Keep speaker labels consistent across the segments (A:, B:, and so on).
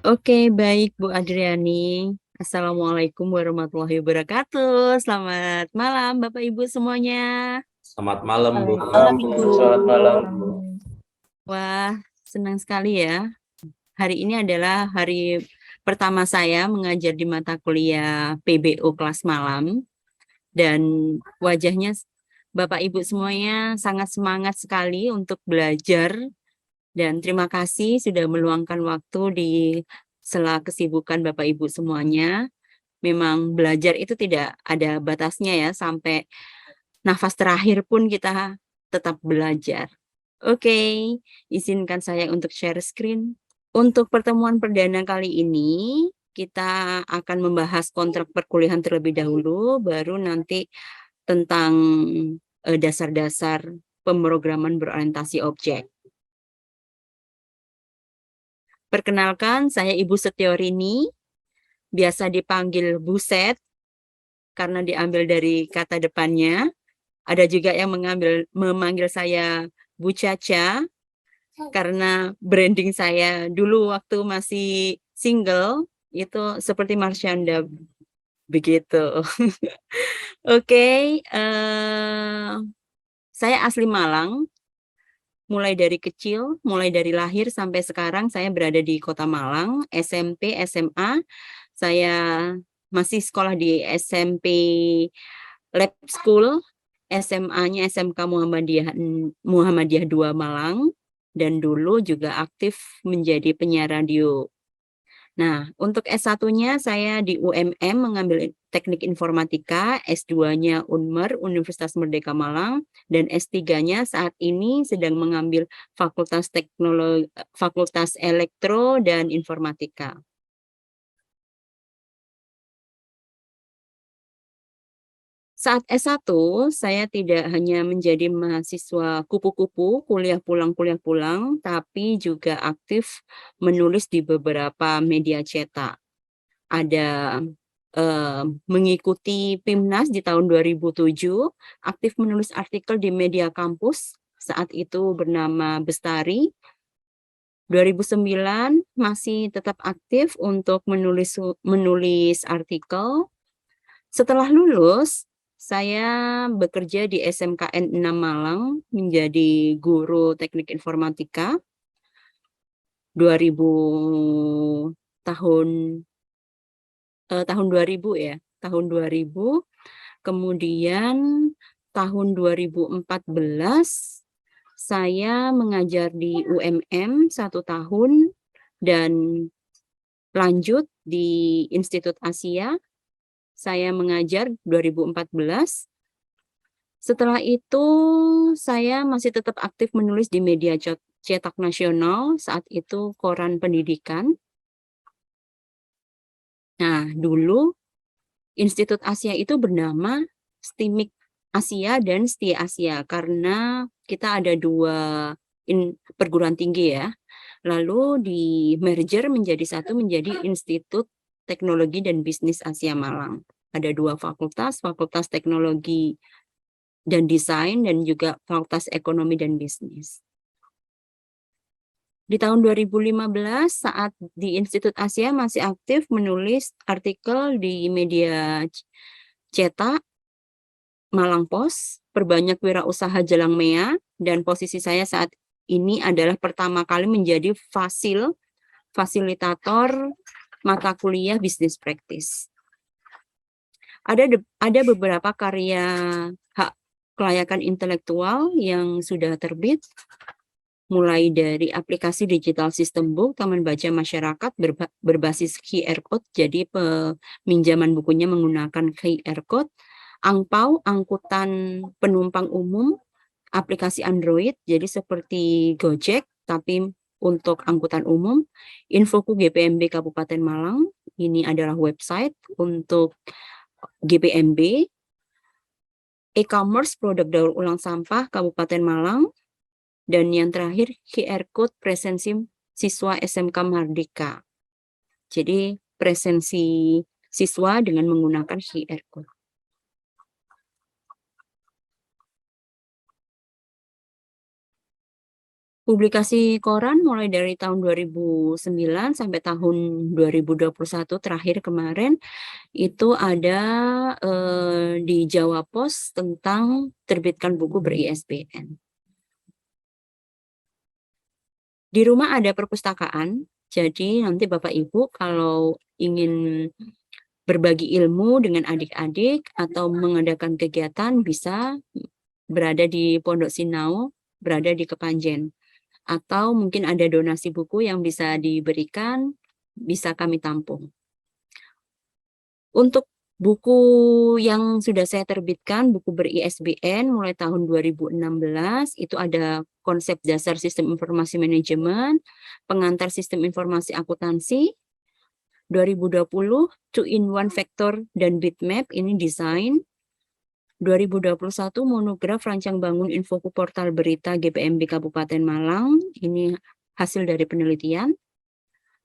A: Oke, baik Bu Adriani. Assalamualaikum warahmatullahi wabarakatuh. Selamat malam Bapak Ibu semuanya.
B: Selamat malam, Bu.
C: Malam, Ibu.
D: Selamat malam.
A: Wah, senang sekali ya. Hari ini adalah hari pertama saya mengajar di mata kuliah PBO kelas malam. Dan wajahnya Bapak Ibu semuanya sangat semangat sekali untuk belajar. Dan terima kasih sudah meluangkan waktu di sela kesibukan Bapak Ibu semuanya. Memang belajar itu tidak ada batasnya ya, sampai nafas terakhir pun kita tetap belajar. Oke, izinkan saya untuk share screen. Untuk pertemuan perdana kali ini, kita akan membahas kontrak perkuliahan terlebih dahulu, baru nanti tentang dasar-dasar pemrograman berorientasi objek. Perkenalkan, saya Ibu Setiorini, biasa dipanggil Buset, karena diambil dari kata depannya. Ada juga yang memanggil saya Bu Caca, karena branding saya dulu waktu masih single, itu seperti Marsyanda, begitu. Oke, saya asli Malang. Mulai dari kecil, mulai dari lahir sampai sekarang saya berada di Kota Malang, SMP, SMA. Saya masih sekolah di SMP Lab School, SMA-nya SMK Muhammadiyah 2 Malang, dan dulu juga aktif menjadi penyiar radio. Nah, untuk S1-nya saya di UMM mengambil Teknik Informatika, S2-nya Unmer, Universitas Merdeka Malang, dan S3-nya saat ini sedang mengambil Fakultas Elektro dan Informatika. Saat S1, saya tidak hanya menjadi mahasiswa kupu-kupu, kuliah pulang, tapi juga aktif menulis di beberapa media cetak. Ada mengikuti PIMNAS di tahun 2007, aktif menulis artikel di media kampus, saat itu bernama Bestari. 2009 masih tetap aktif untuk menulis artikel. Setelah lulus, saya bekerja di SMKN 6 Malang menjadi guru teknik informatika 2000 tahun 2000 ya, tahun 2000. Kemudian tahun 2014 saya mengajar di UMM 1 tahun dan lanjut di Institut Asia. Saya mengajar 2014. Setelah itu saya masih tetap aktif menulis di media cetak nasional, saat itu Koran Pendidikan. Nah, dulu Institut Asia itu bernama STIMIK Asia dan STIA Asia, karena kita ada 2 perguruan tinggi ya. Lalu di merger menjadi satu, menjadi Institut Teknologi dan Bisnis Asia Malang. Ada 2 fakultas, Fakultas Teknologi dan Desain dan juga Fakultas Ekonomi dan Bisnis. Di tahun 2015 saat di Institut Asia masih aktif menulis artikel di media cetak Malang Post, perbanyak wirausaha Jelang Mea, dan posisi saya saat ini adalah pertama kali menjadi fasilitator mata kuliah bisnis praktis. Ada beberapa karya hak kelayakan intelektual yang sudah terbit, mulai dari aplikasi digital sistem book Taman Baca Masyarakat berbasis QR Code, jadi peminjaman bukunya menggunakan QR Code, Angpau, angkutan penumpang umum, aplikasi Android, jadi seperti Gojek, tapi untuk angkutan umum, Infoku GPMB Kabupaten Malang, ini adalah website untuk GPMB, e-commerce produk daur ulang sampah Kabupaten Malang, dan yang terakhir QR Code presensi siswa SMK Mardika. Jadi presensi siswa dengan menggunakan QR Code. Publikasi koran mulai dari tahun 2009 sampai tahun 2021 terakhir kemarin itu ada di Jawa Pos tentang terbitkan buku ber-ISBN. Di rumah ada perpustakaan, jadi nanti Bapak Ibu kalau ingin berbagi ilmu dengan adik-adik atau mengadakan kegiatan bisa berada di Pondok Sinau, berada di Kepanjen. Atau mungkin ada donasi buku yang bisa diberikan, bisa kami tampung. Untuk buku yang sudah saya terbitkan, buku ber-ISBN mulai tahun 2016, itu ada konsep dasar sistem informasi manajemen, pengantar sistem informasi akuntansi, 2020, 2-in-1 Vector dan Bitmap, ini desain. 2021 monograf rancang bangun infoku portal berita GPMB Kabupaten Malang, ini hasil dari penelitian.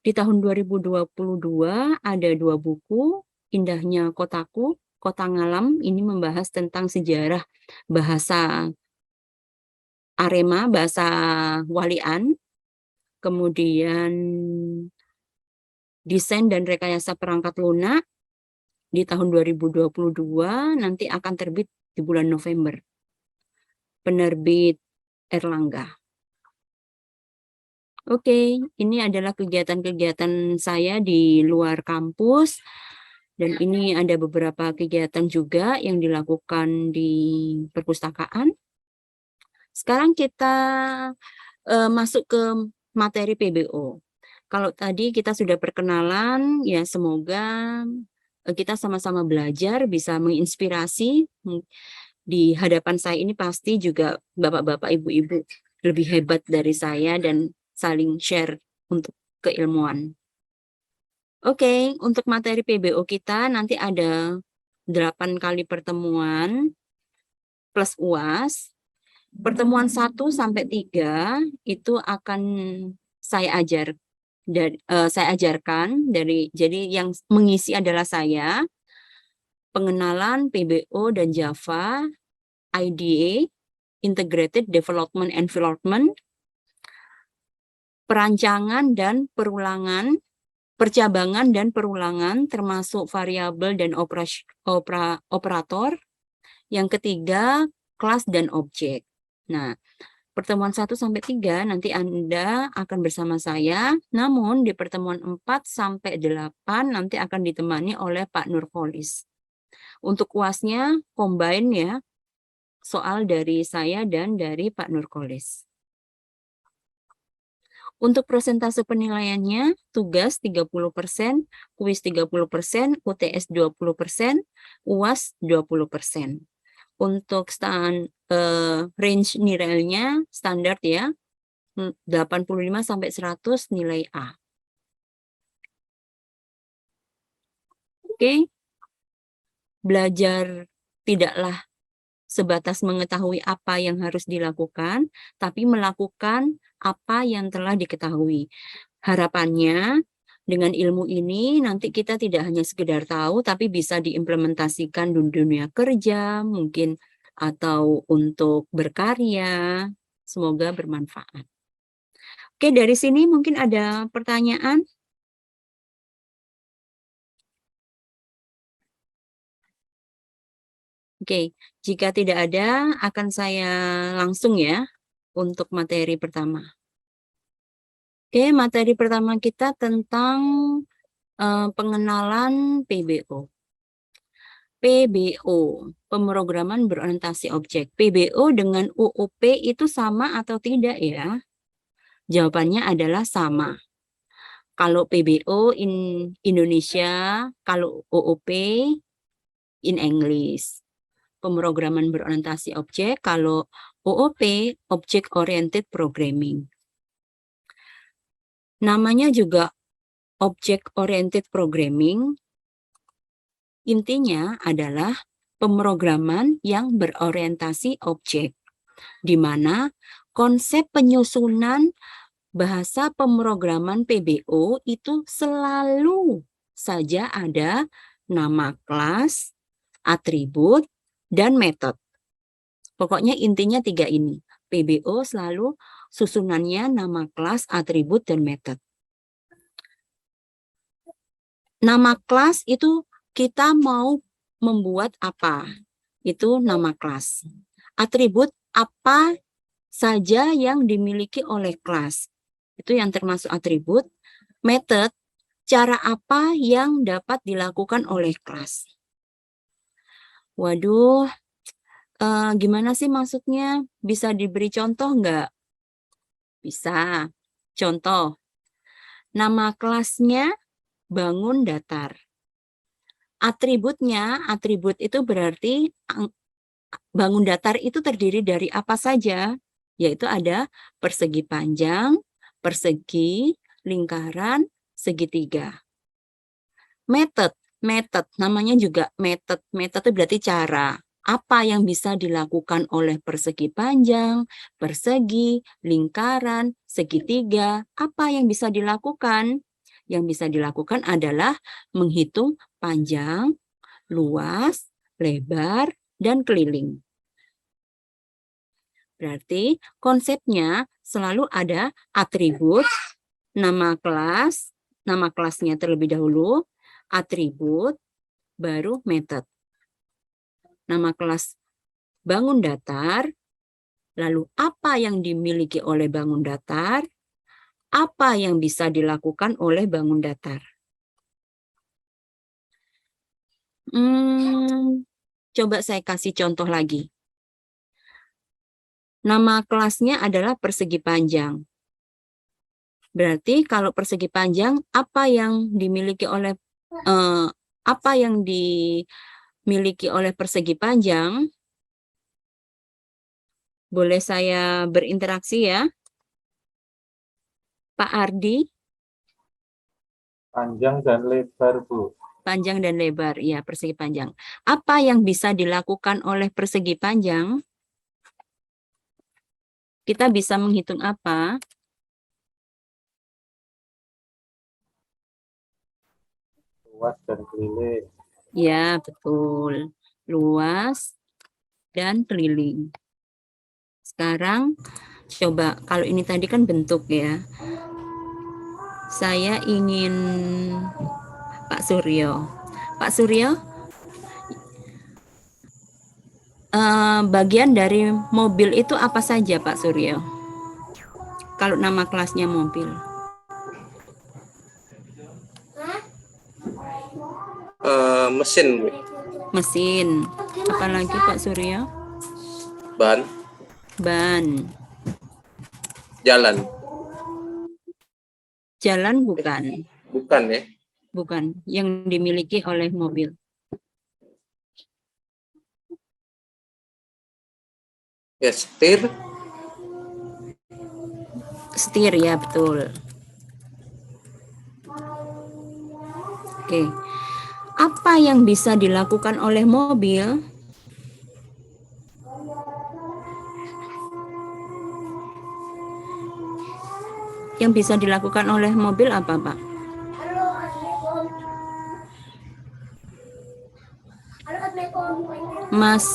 A: Di tahun 2022 ada 2 buku, Indahnya Kotaku, Kota Ngalam, ini membahas tentang sejarah bahasa Arema, bahasa Walian, kemudian desain dan rekayasa perangkat lunak, di tahun 2022 nanti akan terbit di bulan November. Penerbit Erlangga. Oke, ini adalah kegiatan-kegiatan saya di luar kampus. Dan ini ada beberapa kegiatan juga yang dilakukan di perpustakaan. Sekarang kita masuk ke materi PBO. Kalau tadi kita sudah perkenalan, ya semoga kita sama-sama belajar, bisa menginspirasi. Di hadapan saya ini pasti juga bapak-bapak, ibu-ibu lebih hebat dari saya dan saling share untuk keilmuan. Oke, untuk materi PBO kita nanti ada 8 kali pertemuan plus UAS. Pertemuan 1 sampai 3 itu akan saya ajarkan jadi yang mengisi adalah saya, pengenalan PBO dan Java, IDE, Integrated Development Environment, perancangan dan perulangan, percabangan dan perulangan termasuk variabel dan operator. Yang ketiga, kelas dan objek. Nah, pertemuan 1 sampai 3 nanti Anda akan bersama saya, namun di pertemuan 4 sampai 8 nanti akan ditemani oleh Pak Nurholis. Untuk UASnya combine ya, soal dari saya dan dari Pak Nurholis. Untuk persentase penilaiannya, tugas 30%, kuis 30%, UTS 20%, UAS 20%. Untuk range nilainya standar ya, 85 sampai 100 nilai A. Oke. Belajar tidaklah sebatas mengetahui apa yang harus dilakukan, tapi melakukan apa yang telah diketahui. Harapannya dengan ilmu ini nanti kita tidak hanya sekedar tahu, tapi bisa diimplementasikan di dunia kerja, mungkin atau untuk berkarya. Semoga bermanfaat. Oke, dari sini mungkin ada pertanyaan. Oke, jika tidak ada, akan saya langsung ya untuk materi pertama. Oke, materi pertama kita tentang pengenalan PBO. PBO, pemrograman berorientasi objek. PBO dengan UOP itu sama atau tidak ya? Jawabannya adalah sama. Kalau PBO in Indonesia, kalau OOP in English. Pemrograman berorientasi objek, kalau OOP, Object Oriented Programming. Namanya juga Object Oriented Programming, intinya adalah pemrograman yang berorientasi objek, di mana konsep penyusunan bahasa pemrograman PBO itu selalu saja ada nama kelas, atribut, dan metode. Pokoknya intinya 3 ini. PBO selalu susunannya nama kelas, atribut, dan method. Nama kelas itu kita mau membuat apa? Itu nama kelas. Atribut apa saja yang dimiliki oleh kelas. Itu yang termasuk atribut. Method, cara apa yang dapat dilakukan oleh kelas. Waduh, gimana sih maksudnya? Bisa diberi contoh nggak? Bisa. Contoh, nama kelasnya bangun datar. Atributnya, atribut itu berarti bangun datar itu terdiri dari apa saja? Yaitu ada persegi panjang, persegi, lingkaran, segitiga. Method, namanya juga method. Method itu berarti cara. Apa yang bisa dilakukan oleh persegi panjang, persegi, lingkaran, segitiga? Apa yang bisa dilakukan? Yang bisa dilakukan adalah menghitung panjang, luas, lebar, dan keliling. Berarti konsepnya selalu ada atribut, nama kelasnya terlebih dahulu, atribut, baru method. Nama kelas bangun datar, lalu apa yang dimiliki oleh bangun datar, apa yang bisa dilakukan oleh bangun datar. Coba saya kasih contoh lagi. Nama kelasnya adalah persegi panjang. Berarti kalau persegi panjang, apa yang dimiliki oleh persegi panjang? Boleh saya berinteraksi ya, Pak Ardi?
C: Panjang dan lebar, Bu.
A: Panjang dan lebar, ya, persegi panjang. Apa yang bisa dilakukan oleh persegi panjang? Kita bisa menghitung apa?
C: Luas dan keliling.
A: Ya, betul. Luas dan keliling. Sekarang, coba, kalau ini tadi kan bentuk ya. Saya ingin Pak Suryo. Pak Suryo, bagian dari mobil itu apa saja, Pak Suryo? Kalau nama kelasnya mobil.
B: Mesin, Bu.
A: Mesin. Apalagi Pak Suryo?
B: Ban,
A: Ban.
B: jalan.
A: Jalan bukan.
B: Bukan ya?
A: Bukan. Yang dimiliki oleh mobil.
B: Ya, setir.
A: Setir, ya, betul. Oke. Apa yang bisa dilakukan oleh mobil? Yang bisa dilakukan oleh mobil apa, Pak? Mas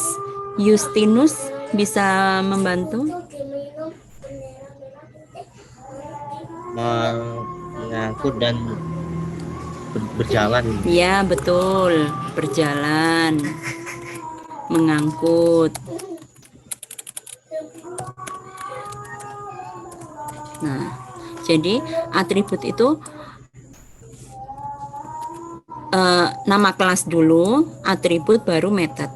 A: Justinus bisa membantu?
D: Mengangkut dan berjalan.
A: Ya, betul. Berjalan. Mengangkut. Nah, jadi atribut itu nama kelas dulu, atribut baru method.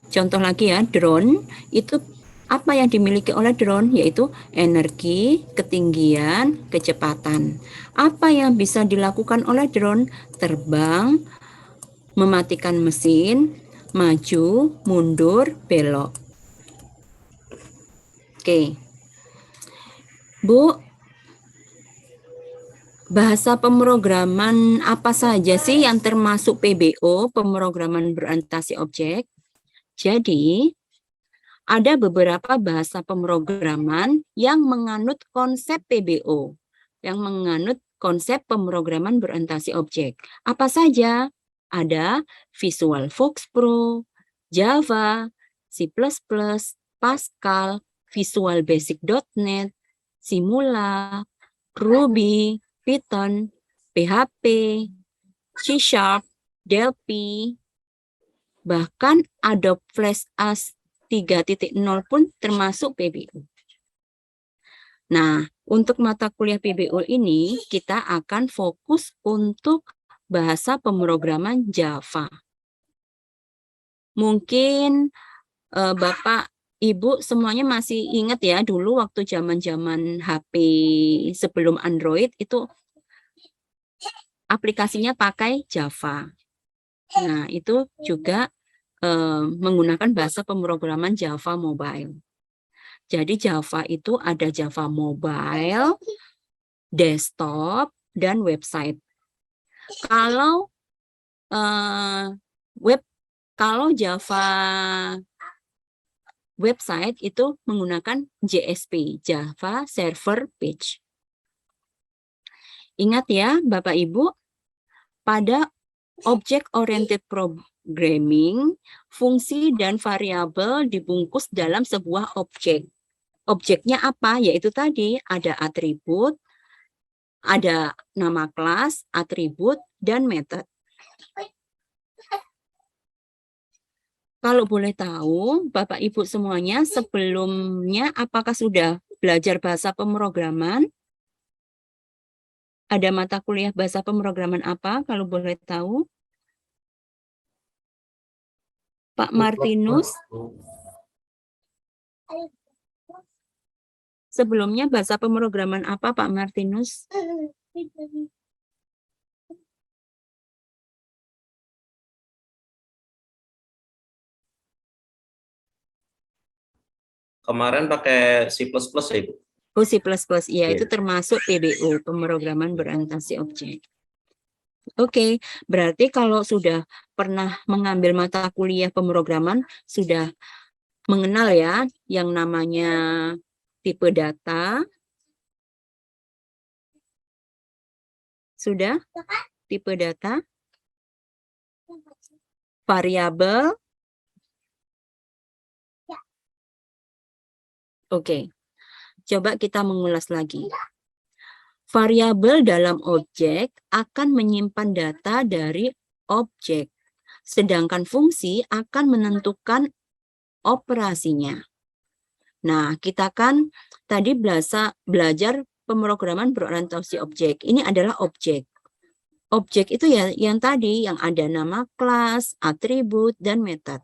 A: Contoh lagi ya, drone itu apa yang dimiliki oleh drone, yaitu energi, ketinggian, kecepatan. Apa yang bisa dilakukan oleh drone? Terbang, mematikan mesin, maju, mundur, belok. Oke. Bu, bahasa pemrograman apa saja sih yang termasuk PBO, pemrograman berorientasi objek? Jadi, ada beberapa bahasa pemrograman yang menganut konsep PBO, yang menganut konsep pemrograman berorientasi objek. Apa saja? Ada Visual Fox Pro, Java, C++, Pascal, Visual Basic.NET, Simula, Ruby, Python, PHP, C#, Delphi, bahkan Adobe Flash AS 3.0 pun termasuk PBO. Nah, untuk mata kuliah PBO ini kita akan fokus untuk bahasa pemrograman Java. Mungkin Bapak, Ibu semuanya masih ingat ya dulu waktu zaman-zaman HP sebelum Android itu aplikasinya pakai Java. Nah, itu juga menggunakan bahasa pemrograman Java Mobile. Jadi Java itu ada Java Mobile, desktop, dan website. Kalau kalau Java website itu menggunakan JSP, Java Server Page. Ingat ya, Bapak Ibu, pada Object Oriented Programming, fungsi dan variabel dibungkus dalam sebuah objek. Objeknya apa? Yaitu tadi ada atribut, ada nama kelas, atribut, dan method. Kalau boleh tahu, Bapak Ibu semuanya sebelumnya apakah sudah belajar bahasa pemrograman? Ada mata kuliah bahasa pemrograman apa kalau boleh tahu? Pak Martinus? Sebelumnya bahasa pemrograman apa Pak Martinus?
D: Kemarin pakai C++ ya, Ibu?
A: Oh, C++, ya itu
D: Iya.
A: termasuk PBO, pemrograman berorientasi objek. Oke, berarti kalau sudah pernah mengambil mata kuliah pemrograman, sudah mengenal ya yang namanya tipe data. Sudah? Tipe data? Variabel? Oke, coba kita mengulas lagi. Variabel dalam objek akan menyimpan data dari objek, sedangkan fungsi akan menentukan operasinya. Nah, kita kan tadi belajar pemrograman berorientasi objek. Ini adalah objek. Objek itu ya yang tadi, yang ada nama kelas, atribut, dan method.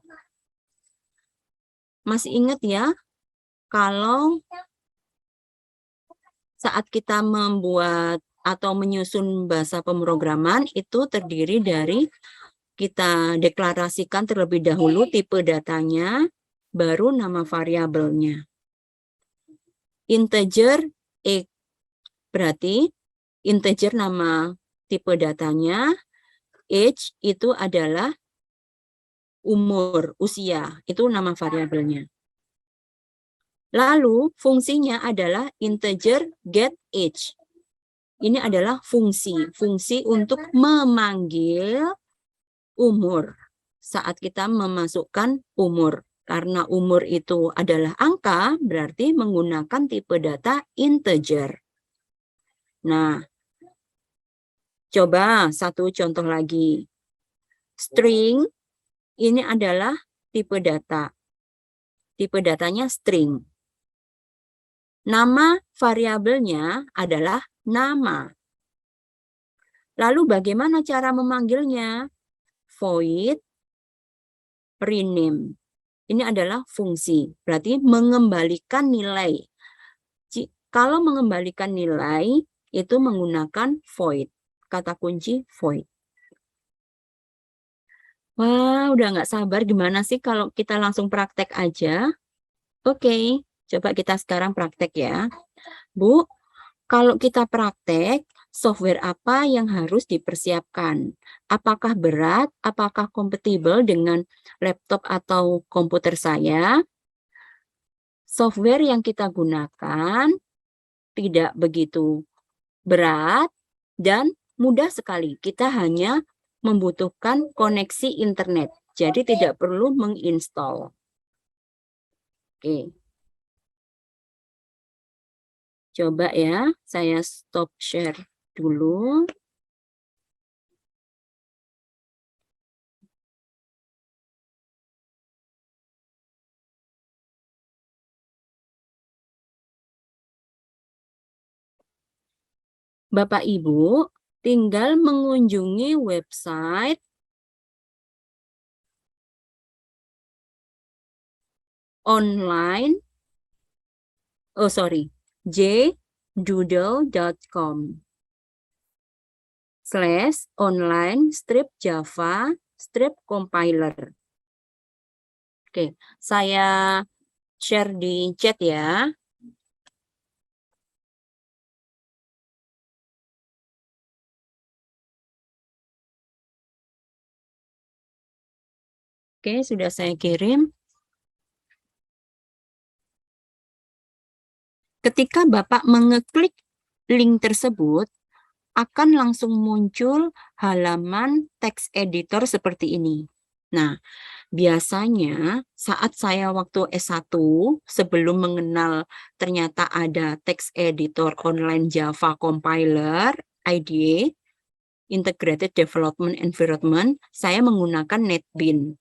A: Masih ingat ya, kalau saat kita membuat atau menyusun bahasa pemrograman itu terdiri dari kita deklarasikan terlebih dahulu tipe datanya, baru nama variabelnya. Integer X, berarti integer nama tipe datanya, age itu adalah umur, usia, itu nama variabelnya. Lalu fungsinya adalah integer get age. Ini adalah fungsi untuk memanggil umur saat kita memasukkan umur. Karena umur itu adalah angka, berarti menggunakan tipe data integer. Nah, coba satu contoh lagi. String ini adalah tipe data. Tipe datanya string. Nama variabelnya adalah nama. Lalu bagaimana cara memanggilnya? Void rename. Ini adalah fungsi, berarti mengembalikan nilai. Kalau mengembalikan nilai, itu menggunakan void. Kata kunci void. Wah, udah nggak sabar gimana sih kalau kita langsung praktek aja? Oke, coba kita sekarang praktek ya. Bu, kalau kita praktek, software apa yang harus dipersiapkan? Apakah berat? Apakah kompatibel dengan laptop atau komputer saya? Software yang kita gunakan tidak begitu berat dan mudah sekali. Kita hanya membutuhkan koneksi internet. Jadi tidak perlu menginstall. Oke. Coba ya, saya stop share dulu. Bapak Ibu tinggal mengunjungi website online, jdoodle.com/online-java-compiler. Oke, saya share di chat ya. Oke, sudah saya kirim. Ketika Bapak mengeklik link tersebut, akan langsung muncul halaman text editor seperti ini. Nah, biasanya saat saya waktu S1, sebelum mengenal ternyata ada text editor online Java compiler, IDE, Integrated Development Environment, saya menggunakan NetBeans.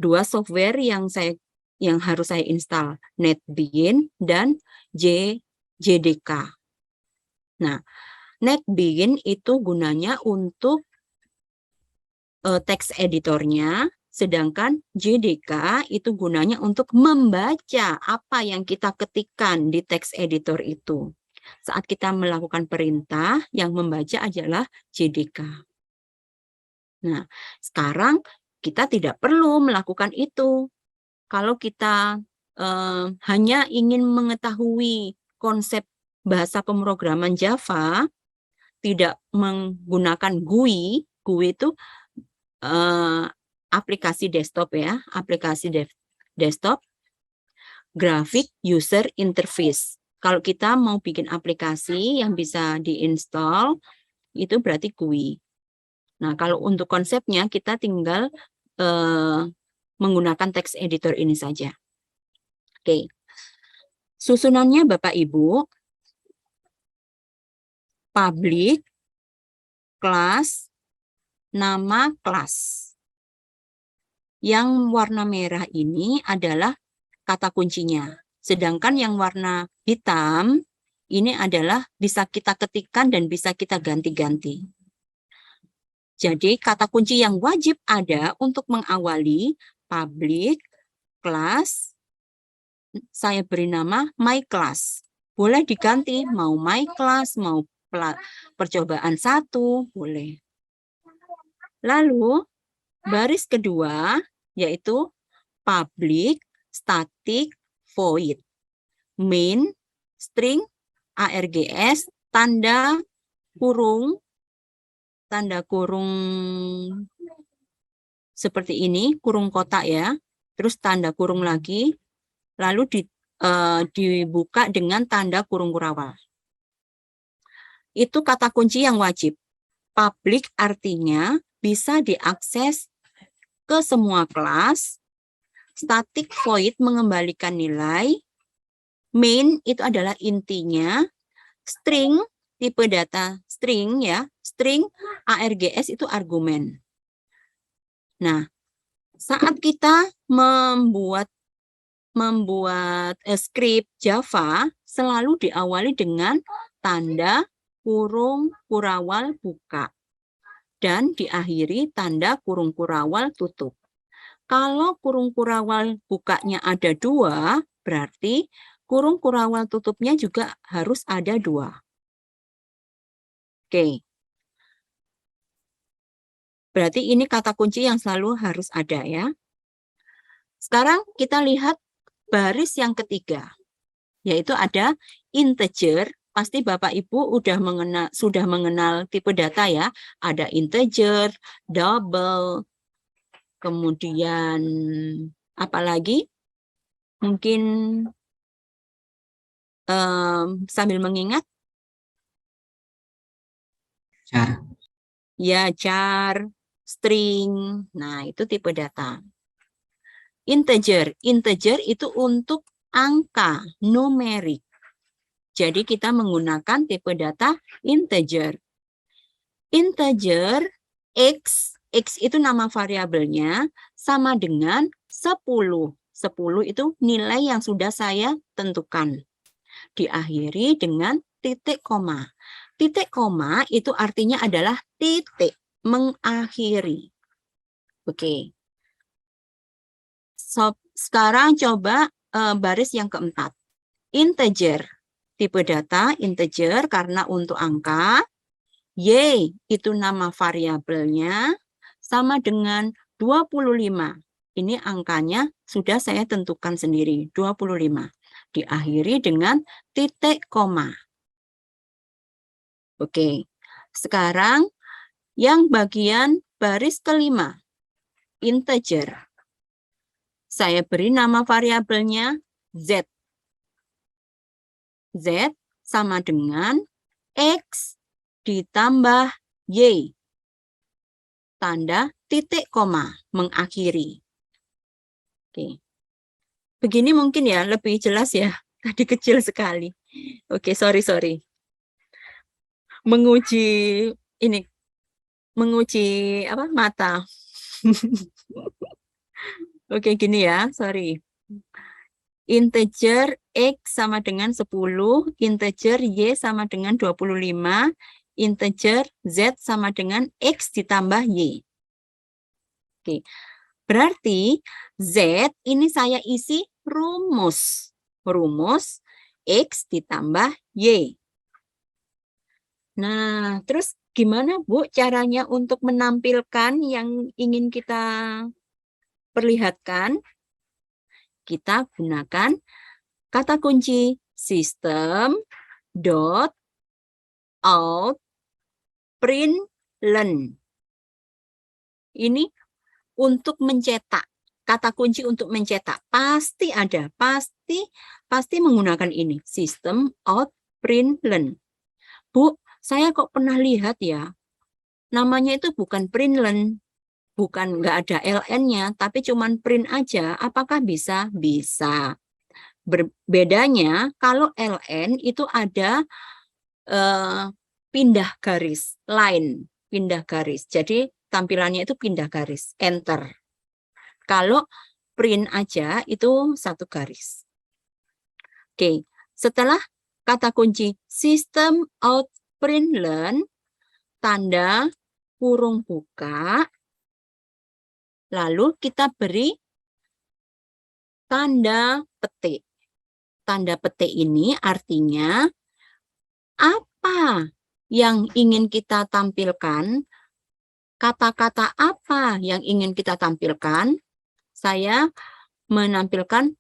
A: Dua software yang harus saya install, NetBeans dan JDK. Nah, NetBeans itu gunanya untuk text editornya, sedangkan JDK itu gunanya untuk membaca apa yang kita ketikkan di text editor itu. Saat kita melakukan perintah, yang membaca adalah JDK. Nah, sekarang kita tidak perlu melakukan itu. Kalau kita hanya ingin mengetahui konsep bahasa pemrograman Java, tidak menggunakan GUI, GUI itu aplikasi desktop ya, aplikasi desktop, Graphic User Interface. Kalau kita mau bikin aplikasi yang bisa diinstal, itu berarti GUI. Nah, kalau untuk konsepnya kita tinggal menggunakan text editor ini saja. Oke. Susunannya Bapak Ibu, public, kelas, nama kelas. Yang warna merah ini adalah kata kuncinya. Sedangkan yang warna hitam ini adalah bisa kita ketikkan dan bisa kita ganti-ganti. Jadi kata kunci yang wajib ada untuk mengawali public, kelas, saya beri nama my class. Boleh diganti mau my class, mau percobaan 1, boleh. Lalu baris kedua yaitu public static void main string args tanda kurung seperti ini, kurung kotak ya, terus tanda kurung lagi, lalu dibuka dengan tanda kurung kurawal. Itu kata kunci yang wajib. Public artinya bisa diakses ke semua kelas, static void mengembalikan nilai, main itu adalah intinya, string tipe data string ya, string args itu argumen. Nah, saat kita membuat script Java selalu diawali dengan tanda kurung kurawal buka dan diakhiri tanda kurung kurawal tutup. Kalau kurung kurawal bukanya ada 2, berarti kurung kurawal tutupnya juga harus ada 2. Oke. Berarti ini kata kunci yang selalu harus ada ya. Sekarang kita lihat baris yang ketiga, yaitu ada integer. Pasti Bapak Ibu sudah mengenal tipe data ya. Ada integer, double, kemudian apa lagi? Mungkin sambil mengingat.
E: Char.
A: Ya, char, string. Nah, itu tipe data. Integer itu untuk angka, numerik. Jadi kita menggunakan tipe data integer. Integer X itu nama variabelnya, sama dengan 10. 10 itu nilai yang sudah saya tentukan. Diakhiri dengan titik koma. Titik koma itu artinya adalah titik, mengakhiri. Oke. Sekarang coba baris yang keempat. Integer. Tipe data integer karena untuk angka. Y itu nama variabelnya sama dengan 25. Ini angkanya sudah saya tentukan sendiri, 25. Diakhiri dengan titik koma. Oke, sekarang yang bagian baris kelima, integer. Saya beri nama variabelnya Z. Z sama dengan X ditambah Y. Tanda titik koma, mengakhiri. Oke. Begini mungkin ya, lebih jelas ya. Tadi kecil sekali. Oke, sorry. Menguji apa mata. Oke, gini ya, sorry. Integer X sama dengan 10, integer Y sama dengan 25, integer Z sama dengan X ditambah Y. Oke, berarti Z ini saya isi rumus. Rumus X ditambah Y. Nah, terus gimana Bu caranya untuk menampilkan yang ingin kita perlihatkan? Kita gunakan kata kunci system dot out println. Ini untuk mencetak. Kata kunci untuk mencetak pasti ada, pasti menggunakan ini, system out println. Bu, saya kok pernah lihat ya, namanya itu bukan println, nggak ada ln-nya, tapi cuman print aja. Apakah bisa? Bisa. Bedanya kalau ln itu ada pindah garis, line, pindah garis. Jadi tampilannya itu pindah garis, enter. Kalau print aja itu satu garis. Oke, setelah kata kunci system out println, tanda kurung buka, lalu kita beri tanda petik. Tanda petik ini artinya apa yang ingin kita tampilkan, kata-kata apa yang ingin kita tampilkan. Saya menampilkan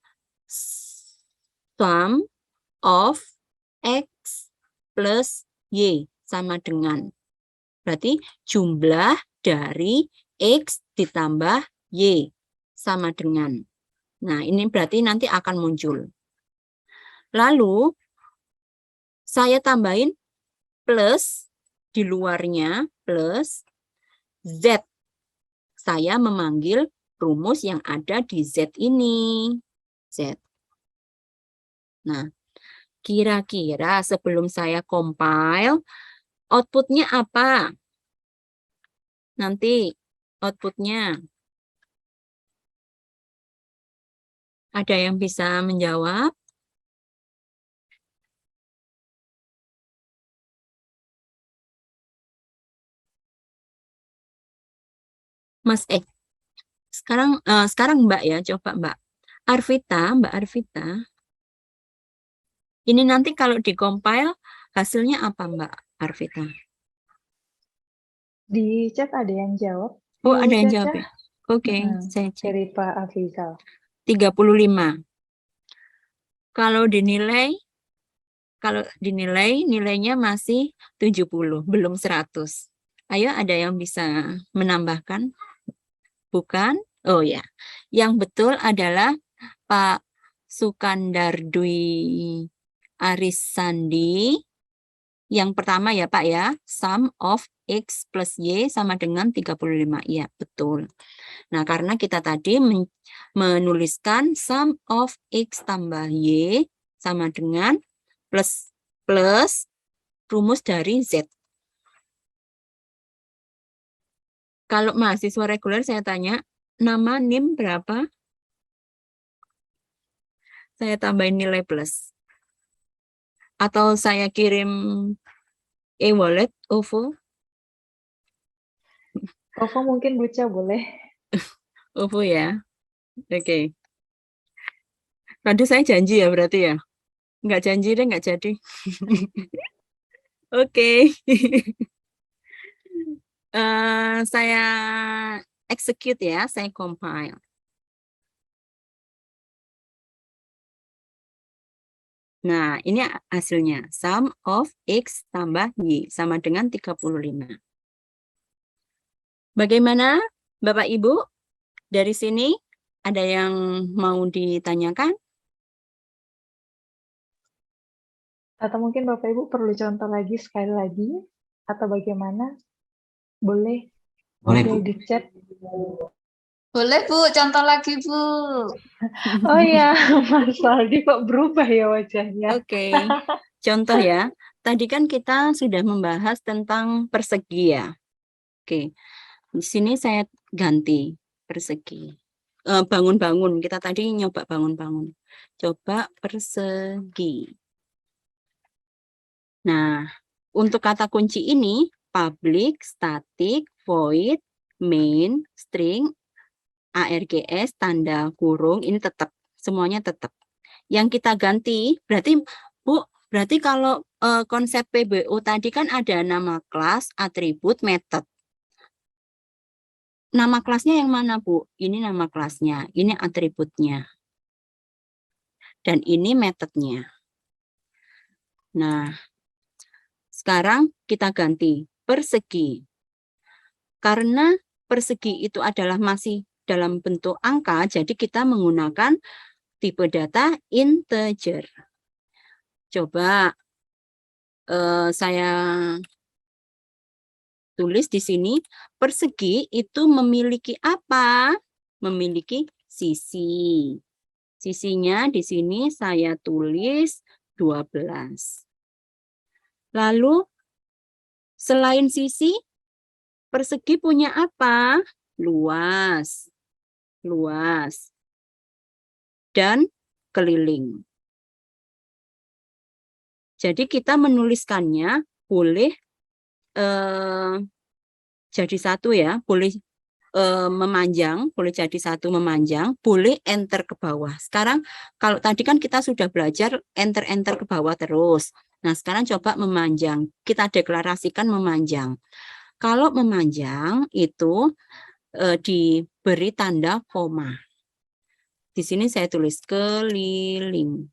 A: sum of X plus Y sama dengan. Berarti jumlah dari X ditambah Y sama dengan. Nah, ini berarti nanti akan muncul. Lalu, saya tambahin plus di luarnya, plus Z. Saya memanggil rumus yang ada di Z ini. Z. Nah, kira-kira sebelum saya compile, outputnya apa? Nanti outputnya. Ada yang bisa menjawab? Mas sekarang Mbak ya, coba Mbak Arvita. Ini nanti kalau di-compile hasilnya apa Mbak Arvita?
E: Di chat ada yang jawab.
A: Oh,
E: Di
A: ada yang
E: chat
A: jawab ya? Oke, saya cek.
E: dari Pak Afrizal.
A: 35. Kalau dinilai nilainya masih 70, belum 100. Ayo, ada yang bisa menambahkan? Bukan? Oh ya, yang betul adalah Pak Sukandar Dwi Arisandi. Yang pertama ya Pak ya, sum of X plus Y sama dengan 35. Iya, betul. Nah, karena kita tadi menuliskan sum of X tambah Y sama dengan plus plus rumus dari Z. Kalau mahasiswa reguler saya tanya, nama NIM berapa? Saya tambahin nilai plus. Atau saya kirim e-wallet, OVO.
E: OVO mungkin Buca boleh.
A: OVO ya. Oke. Tadi saya janji ya berarti ya? Nggak janji deh, nggak jadi. Oke. Saya execute ya, saya compile. Nah, ini hasilnya. Sum of X tambah Y sama dengan 35. Bagaimana Bapak Ibu? Dari sini ada yang mau ditanyakan?
E: Atau mungkin Bapak Ibu perlu contoh lagi sekali lagi? Atau bagaimana? Boleh?
D: Boleh,
E: Boleh
D: Bu.
E: di chat.
F: Boleh Bu, contoh lagi Bu.
E: Oh iya, Mas Aldi kok berubah ya wajahnya?
A: Oke. Contoh ya. Tadi kan kita sudah membahas tentang persegi ya. Oke. Di sini saya ganti persegi. Bangun-bangun. Kita tadi nyoba bangun-bangun. Coba persegi. Nah, untuk kata kunci ini, public, static, void, main, string, args, tanda kurung, ini tetap. Semuanya tetap. Yang kita ganti, berarti Bu, berarti kalau konsep PBO tadi kan ada nama kelas, atribut, method. Nama kelasnya yang mana, Bu? Ini nama kelasnya, ini atributnya. Dan ini metodenya. Nah, sekarang kita ganti persegi. Karena persegi itu adalah masih dalam bentuk angka, jadi kita menggunakan tipe data integer. Coba saya tulis di sini, persegi itu memiliki apa? Memiliki sisi. Sisinya di sini saya tulis 12. Lalu selain sisi, persegi punya apa? Luas. Luas. Dan keliling. Jadi kita menuliskannya boleh jadi satu ya, boleh memanjang, boleh jadi satu memanjang, boleh enter ke bawah. Sekarang kalau tadi kan kita sudah belajar enter-enter ke bawah terus. Nah sekarang coba memanjang, kita deklarasikan memanjang. Kalau memanjang itu diberi tanda koma. Di sini saya tulis keliling.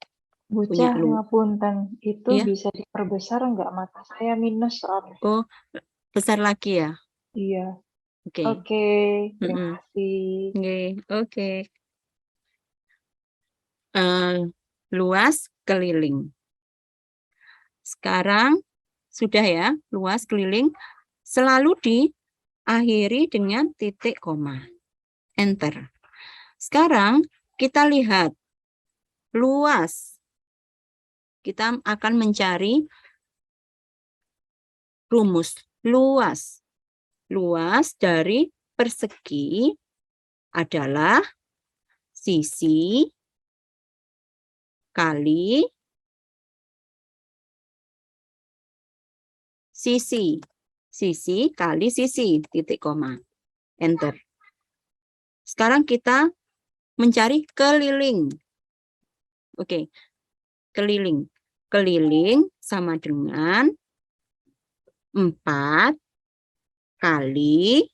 E: Buca,
A: lu.
E: ngapunten. Itu
A: Iya.
E: bisa diperbesar nggak? Mata saya minus soalnya.
A: Oh, besar lagi ya?
E: Iya.
A: Oke.
E: Oke, terima kasih.
A: Oke. Luas keliling. Sekarang sudah ya, luas keliling selalu diakhiri dengan titik koma. Enter. Sekarang kita lihat luas. Kita akan mencari rumus luas. Luas dari persegi adalah sisi kali sisi. Sisi kali sisi, titik koma. Enter. Sekarang kita mencari keliling. Oke. Keliling. Keliling sama dengan 4 kali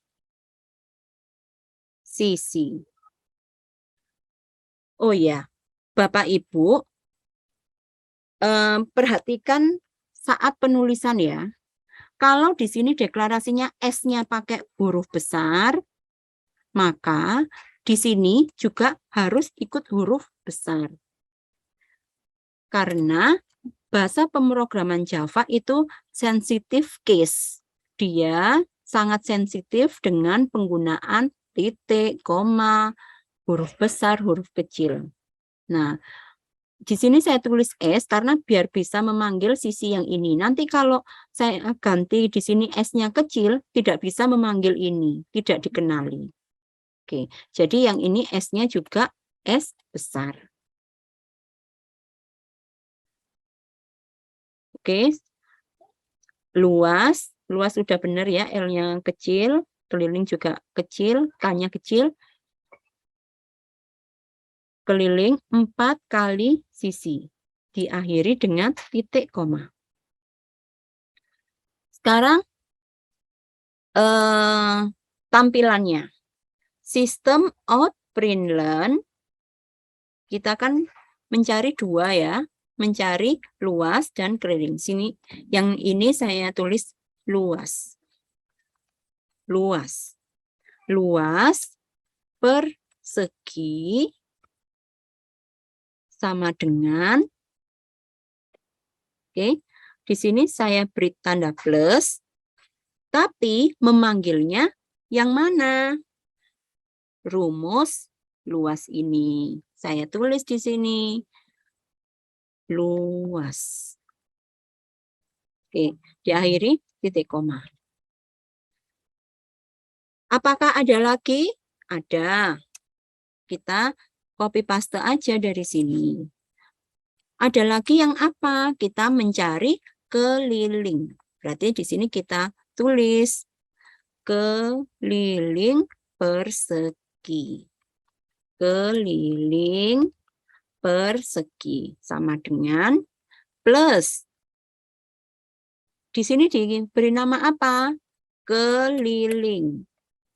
A: sisi. Oh ya, Bapak Ibu, perhatikan saat penulisan ya. Kalau di sini deklarasinya S-nya pakai huruf besar, maka di sini juga harus ikut huruf besar. Karena bahasa pemrograman Java itu sensitive case. Dia sangat sensitif dengan penggunaan titik, koma, huruf besar, huruf kecil. Nah, di sini saya tulis S karena biar bisa memanggil sisi yang ini. Nanti kalau saya ganti di sini S-nya kecil, tidak bisa memanggil ini, tidak dikenali. Oke, jadi yang ini S-nya juga S besar. Oke, luas sudah benar ya, L-nya kecil, keliling juga kecil, K-nya kecil. Keliling 4 kali sisi. Diakhiri dengan titik koma. Sekarang tampilannya. Sistem out print learn. Kita kan mencari dua ya. Mencari luas dan keliling. Sini yang ini saya tulis luas. Luas. Luas persegi sama dengan, oke, di sini saya beri tanda plus, tapi memanggilnya yang mana? Rumus luas ini. Saya tulis di sini, luas. Oke, diakhiri titik koma. Apakah ada lagi? Ada. Kita copy paste aja dari sini. Ada lagi yang apa? Kita mencari keliling. Berarti di sini kita tulis keliling persegi. Keliling persegi sama dengan plus. Di sini diberi nama apa? Keliling.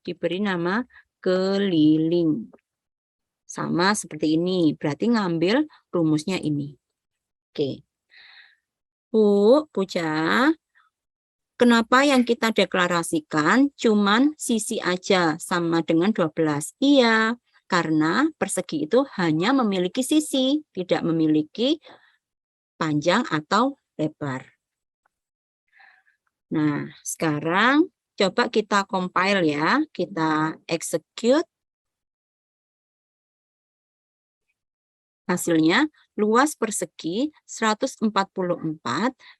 A: Diberi nama keliling. Sama seperti ini, berarti ngambil rumusnya ini. Oke. Bu, Puja, kenapa yang kita deklarasikan cuman sisi aja sama dengan 12? Iya, karena persegi itu hanya memiliki sisi, tidak memiliki panjang atau lebar. Nah, sekarang coba kita compile ya, kita execute. Hasilnya, luas persegi 144,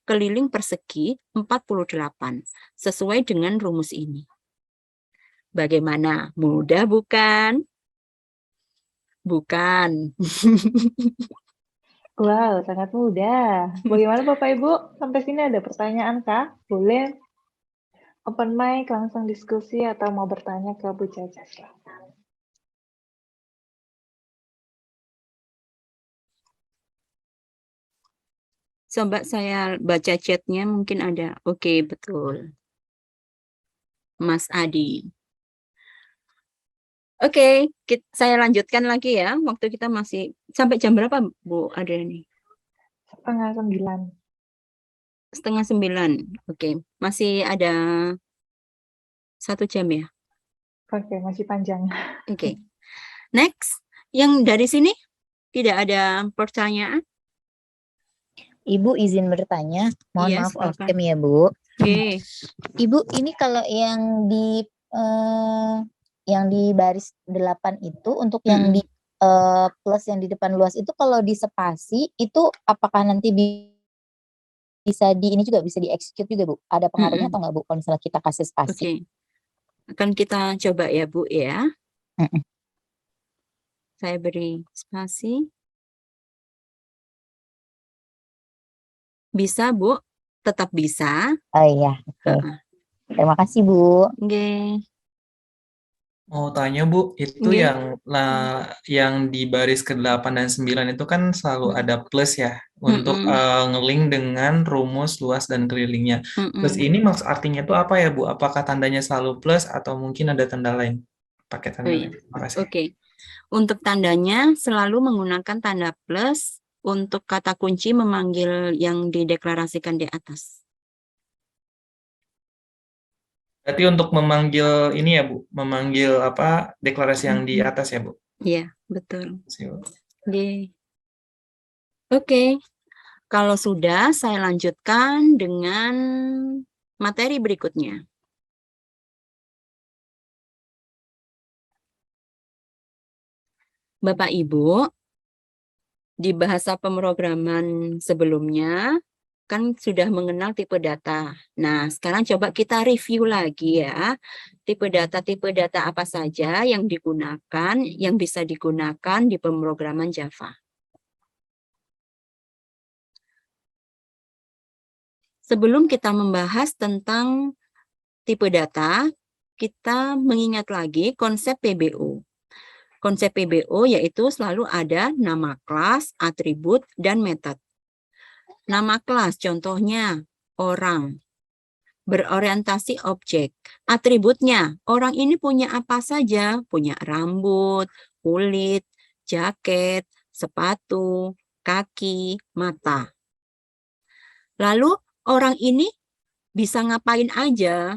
A: keliling persegi 48, sesuai dengan rumus ini. Bagaimana? Mudah bukan? Bukan.
E: Wow, sangat mudah. Bagaimana Bapak Ibu? Sampai sini ada pertanyaan kah? Boleh open mic, langsung diskusi, atau mau bertanya ke Bu Caca? Silakan.
A: Coba saya baca chatnya, mungkin ada. Oke, betul. Mas Adi. Oke, saya lanjutkan lagi ya. Waktu kita masih sampai jam berapa, Bu Adriani?
E: 8:30.
A: 8:30. Oke, masih ada 1 jam ya.
E: Oke, masih panjang.
A: Oke. Next, yang dari sini tidak ada pertanyaan?
G: Ibu izin bertanya, mohon
A: Iya,
G: maaf off
A: silakan.
G: cam ya Bu.
A: Oke.
G: Ibu ini kalau yang di baris 8 itu untuk yang di plus yang di depan luas itu kalau di spasi itu apakah nanti bisa di ini juga bisa di-execute juga Bu? Ada pengaruhnya atau enggak Bu kalau misalnya kita kasih spasi?
A: Oke. Akan kita coba ya Bu ya. Saya beri spasi. Bisa Bu? Tetap bisa.
G: Oh iya, oke. Terima kasih Bu.
A: Oke.
D: Mau tanya Bu, itu
A: Nggih.
D: yang di baris ke-8 dan 9 itu kan selalu ada plus ya untuk ngelink dengan rumus luas dan kelilingnya. Plus ini maksud artinya itu apa ya Bu? Apakah tandanya selalu plus atau mungkin ada tanda lain? Pakai tanda lain. Terima kasih.
A: Oke. Untuk tandanya selalu menggunakan tanda plus untuk kata kunci memanggil yang dideklarasikan di atas.
D: Berarti untuk memanggil ini ya Bu, memanggil apa deklarasi yang di atas ya Bu?
A: Iya, betul.
D: Terima kasih, Bu.
A: Oke. Kalau sudah, saya lanjutkan dengan materi berikutnya. Bapak Ibu, Di bahasa pemrograman sebelumnya kan sudah mengenal tipe data. Nah, sekarang coba kita review lagi ya. Tipe data apa saja yang digunakan, yang bisa digunakan di pemrograman Java. Sebelum kita membahas tentang tipe data, kita mengingat lagi konsep PBO. Konsep PBO yaitu selalu ada nama kelas, atribut, dan metode. Nama kelas contohnya orang, berorientasi objek. Atributnya, orang ini punya apa saja? Punya rambut, kulit, jaket, sepatu, kaki, mata. Lalu orang ini bisa ngapain aja?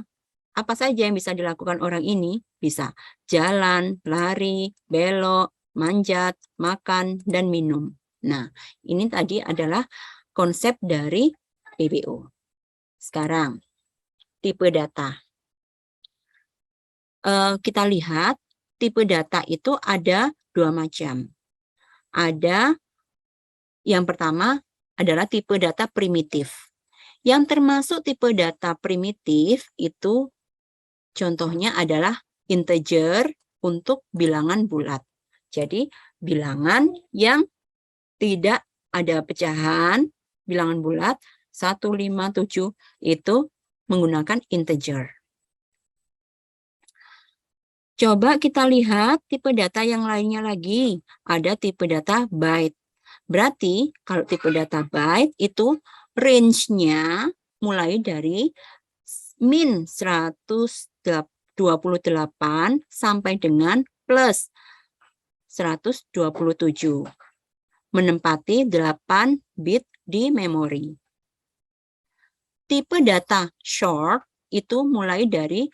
A: Apa saja yang bisa dilakukan orang ini? Bisa jalan, lari, belok, manjat, makan, dan minum. Nah, ini tadi adalah konsep dari PBO. Sekarang, tipe data. Kita lihat, tipe data itu ada 2 macam. Ada yang pertama adalah tipe data primitif. Yang termasuk tipe data primitif itu contohnya adalah integer untuk bilangan bulat. Jadi bilangan yang tidak ada pecahan, bilangan bulat 157 itu menggunakan integer. Coba kita lihat tipe data yang lainnya lagi. Ada tipe data byte. Berarti kalau tipe data byte itu range-nya mulai dari min 128 sampai dengan plus 127. Menempati 8 bit di memori. Tipe data short itu mulai dari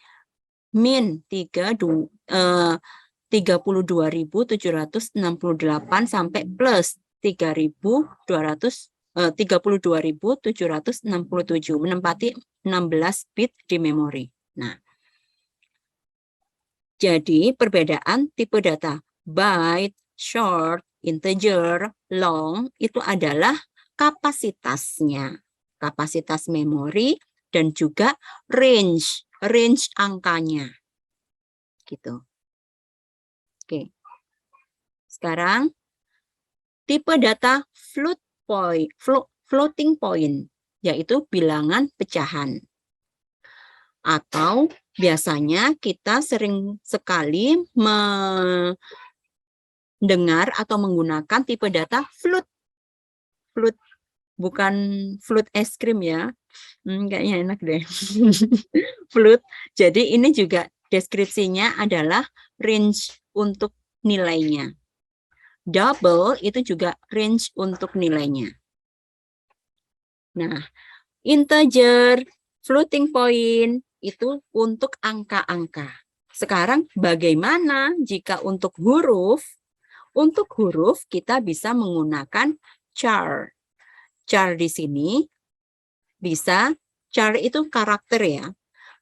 A: min 32.768 sampai plus 32.767 menempati 16 bit di memori. Nah, jadi perbedaan tipe data byte, short, integer, long itu adalah kapasitasnya, kapasitas memori dan juga range angkanya. Gitu. Oke. Sekarang tipe data floating point yaitu bilangan pecahan. Atau biasanya kita sering sekali mendengar atau menggunakan tipe data float. Float, bukan float es krim ya. Kayaknya enak deh. Float. Jadi ini juga deskripsinya adalah range untuk nilainya. Double itu juga range untuk nilainya. Nah, integer, floating point itu untuk angka-angka. Sekarang bagaimana jika untuk huruf? Untuk huruf kita bisa menggunakan char. Char di sini bisa, char itu karakter ya.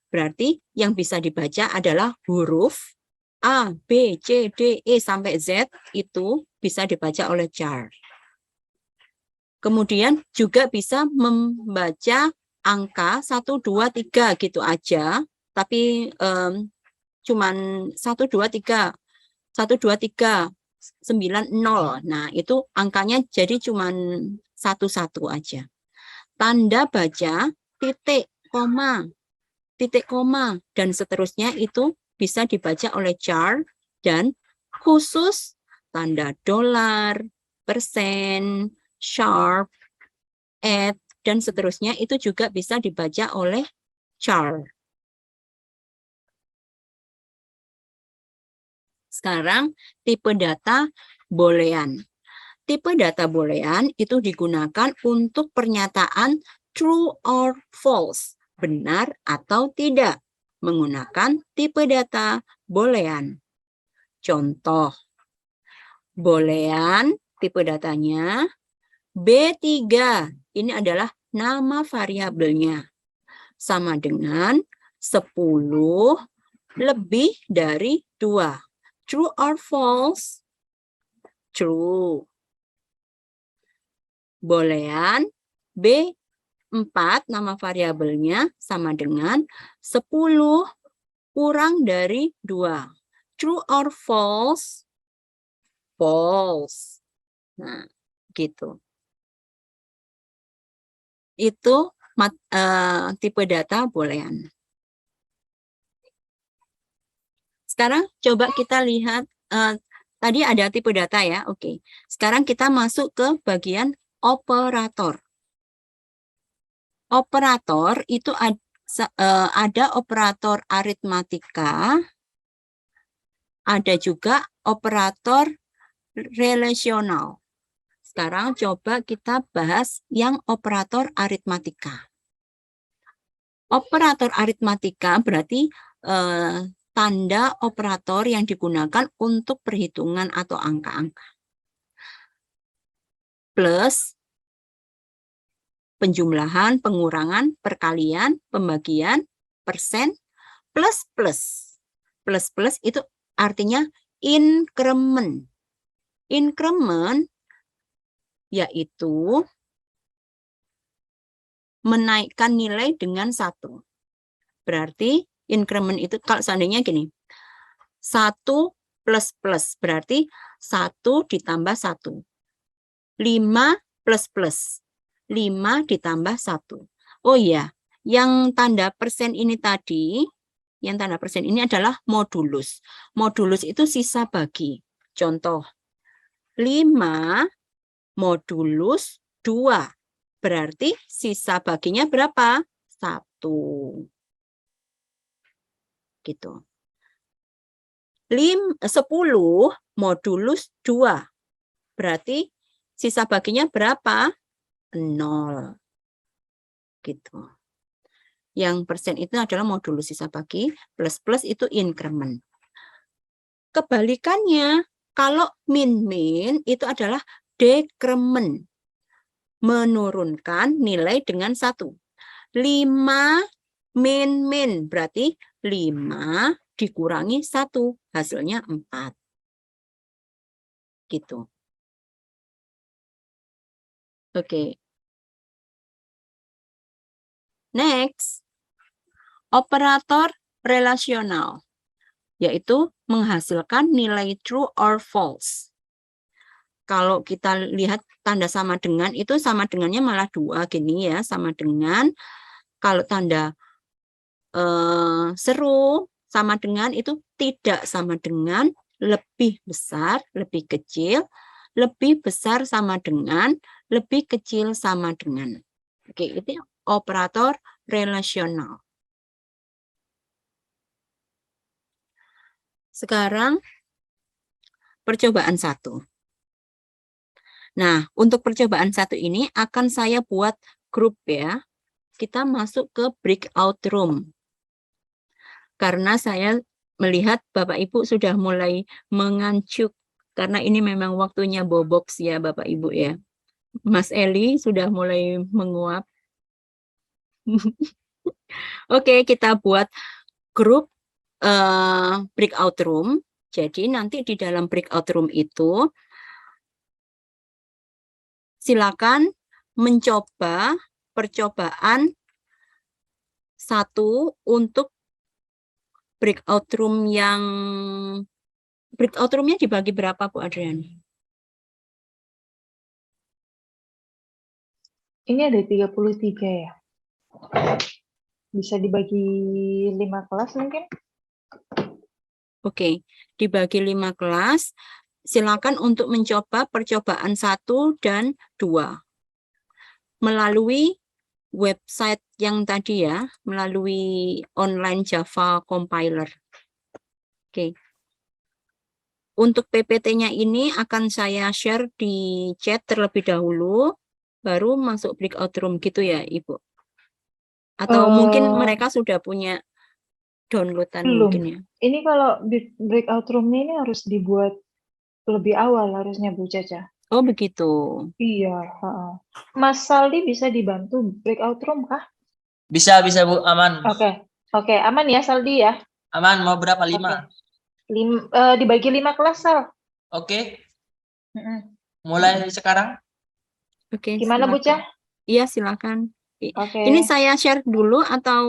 A: Berarti yang bisa dibaca adalah huruf A, B, C, D, E sampai Z itu bisa dibaca oleh char. Kemudian juga bisa membaca angka 1, 2, 3 gitu aja, tapi cuman 1, 2, 3, 1, 2, 3, 9, 0. Nah, itu angkanya jadi cuman 1, 1 aja. Tanda baca titik, koma, dan seterusnya itu bisa dibaca oleh char dan khusus tanda dolar, persen, sharp, add, dan seterusnya itu juga bisa dibaca oleh char. Sekarang tipe data boolean. Tipe data boolean itu digunakan untuk pernyataan true or false, benar atau tidak, menggunakan tipe data boolean. Contoh, boolean tipe datanya B3, ini adalah nama variabelnya, sama dengan 10 lebih dari 2. True or false? True. boolean, B4 nama variabelnya sama dengan 10 kurang dari 2. True or false? False. Nah, gitu. Itu tipe data boolean. Sekarang coba kita lihat, tadi ada tipe data ya, oke. Sekarang kita masuk ke bagian operator. Operator itu ada operator aritmatika, ada juga operator relasional. Sekarang coba kita bahas yang operator aritmatika. Operator aritmatika berarti tanda operator yang digunakan untuk perhitungan atau angka-angka. Plus, penjumlahan, pengurangan, perkalian, pembagian, persen, plus plus. Plus plus itu artinya increment. Increment yaitu menaikkan nilai dengan 1. Berarti increment itu kalau seandainya gini, 1 plus plus berarti 1 ditambah 1. 5 plus plus. 5 ditambah 1. Oh iya, yang tanda persen ini tadi, yang tanda persen ini adalah modulus. Modulus itu sisa bagi. Contoh, 5 modulus 2. Berarti sisa baginya berapa? 1. Gitu. 10 modulus 2. Berarti sisa baginya berapa? 0. Gitu. Yang persen itu adalah modulus sisa bagi, plus itu increment. Kebalikannya, kalau min-min itu adalah decrement. Menurunkan nilai dengan 1. 5 min-min berarti 5 dikurangi 1, hasilnya 4. Gitu. Oke. Next, operator relasional, yaitu menghasilkan nilai true or false. Kalau kita lihat tanda sama dengan, itu sama dengannya malah 2 gini ya, sama dengan. Kalau tanda seru sama dengan itu tidak sama dengan, lebih besar, lebih kecil, lebih besar sama dengan, lebih kecil sama dengan. Oke, itu operator relasional. Sekarang percobaan 1. Nah, untuk percobaan 1 ini akan saya buat grup ya. Kita masuk ke breakout room. Karena saya melihat Bapak Ibu sudah mulai menganjuk. Karena ini memang waktunya boboks ya Bapak Ibu ya. Mas Eli sudah mulai menguap. Oke, kita buat grup breakout room. Jadi nanti di dalam breakout room itu silakan mencoba percobaan 1 untuk breakout room yang breakout roomnya dibagi berapa Bu Adriani?
E: Ini ada 33 ya. Bisa dibagi 5 kelas mungkin?
A: Oke, dibagi 5 kelas. Silakan untuk mencoba percobaan 1 dan 2. Melalui website yang tadi ya, melalui online Java compiler. Oke. Untuk PPT-nya ini akan saya share di chat terlebih dahulu, baru masuk breakout room gitu ya, Ibu? Atau mungkin mereka sudah punya downloadan
E: Belum.
A: mungkin ya?
E: Ini kalau breakout room ini harus dibuat lebih awal harusnya Bu Caca.
A: Oh begitu.
E: Iya. Mas Saldi bisa dibantu breakout room kah?
H: Bisa Bu, aman.
E: Oke, aman ya Saldi ya.
H: Aman, mau berapa? 5?
E: Dibagi 5 kelas Sal.
H: Oke. Mulai sekarang?
A: Oke,
E: Gimana Bu
A: silakan.
E: Cah?
A: Iya, silakan.
E: Oke.
A: Ini saya share dulu atau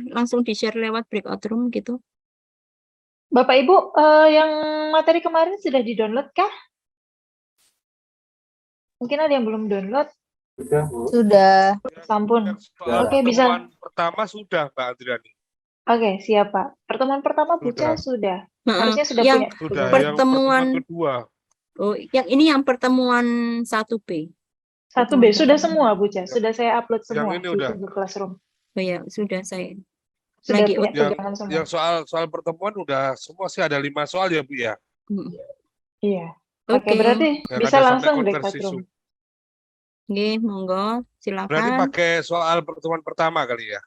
A: langsung di-share lewat breakout room gitu?
E: Bapak Ibu, yang materi kemarin sudah di-download kah? Mungkin ada yang belum download.
C: Sudah, Bu.
G: Sudah.
E: Sampun.
C: Ya.
E: Oke, bisa.
I: Pertemuan pertama sudah, Mbak Adriani.
E: Oke, siap Pak. Pertemuan pertama Bu Cah sudah. Harusnya sudah
A: Yang
E: punya.
I: Sudah.
E: punya.
I: Yang pertemuan
A: pertemuan
I: kedua.
A: oh, yang ini yang pertemuan 1B.
E: 1B sudah semua Bu Cah. Sudah saya upload semua
I: Yang ini
E: di
I: udah.
E: Google Classroom.
A: Oh ya, sudah saya
E: Sudah
A: lagi
E: punya
I: Yang
E: pegangan semua.
I: yang soal pertemuan udah semua sih, ada 5 soal ya, Bu ya.
E: Iya.
A: Oke.
E: Oke, berarti
I: Yang
E: bisa
I: ada sampai
E: langsung
I: konversi
E: breakout room.
I: Zoom.
A: Oke, monggo,
I: Berarti
A: silakan.
I: pakai soal pertemuan pertama kali ya.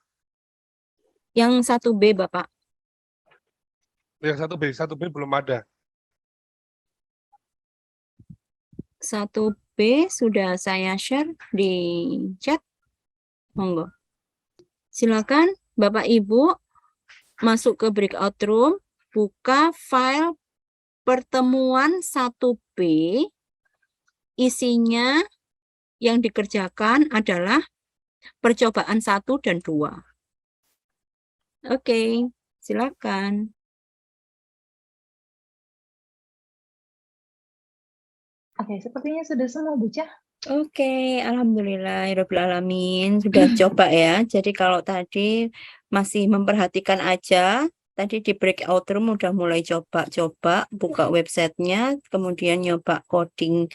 A: Yang 1B, Bapak.
I: Yang 1B belum ada.
A: 1B sudah saya share di chat. Monggo. Silakan Bapak Ibu masuk ke breakout room, buka file pertemuan 1B. Isinya yang dikerjakan adalah percobaan 1 dan 2. Oke, silakan.
E: Oke, sepertinya sudah semua Bu Cah.
A: Oke, alhamdulillahirobbilalamin sudah coba ya. Jadi kalau tadi masih memperhatikan aja, tadi di breakout room udah mulai coba-coba buka websitenya, kemudian nyoba coding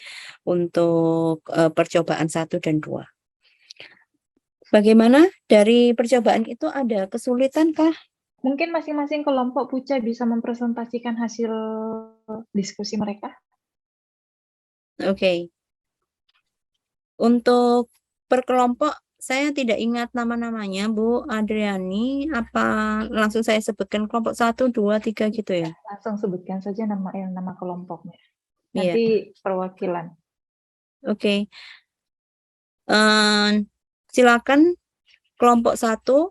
A: untuk percobaan 1 dan 2. Bagaimana dari percobaan itu ada kesulitan kah?
E: Mungkin masing-masing kelompok Bu Cah bisa mempresentasikan hasil diskusi mereka.
A: Oke. Untuk per kelompok saya tidak ingat nama-namanya Bu Adriani, apa langsung saya sebutkan kelompok 1, 2, 3 gitu ya?
E: Langsung sebutkan saja nama kelompoknya.
A: Iya.
E: Nanti perwakilan.
A: Oke. Silakan kelompok 1,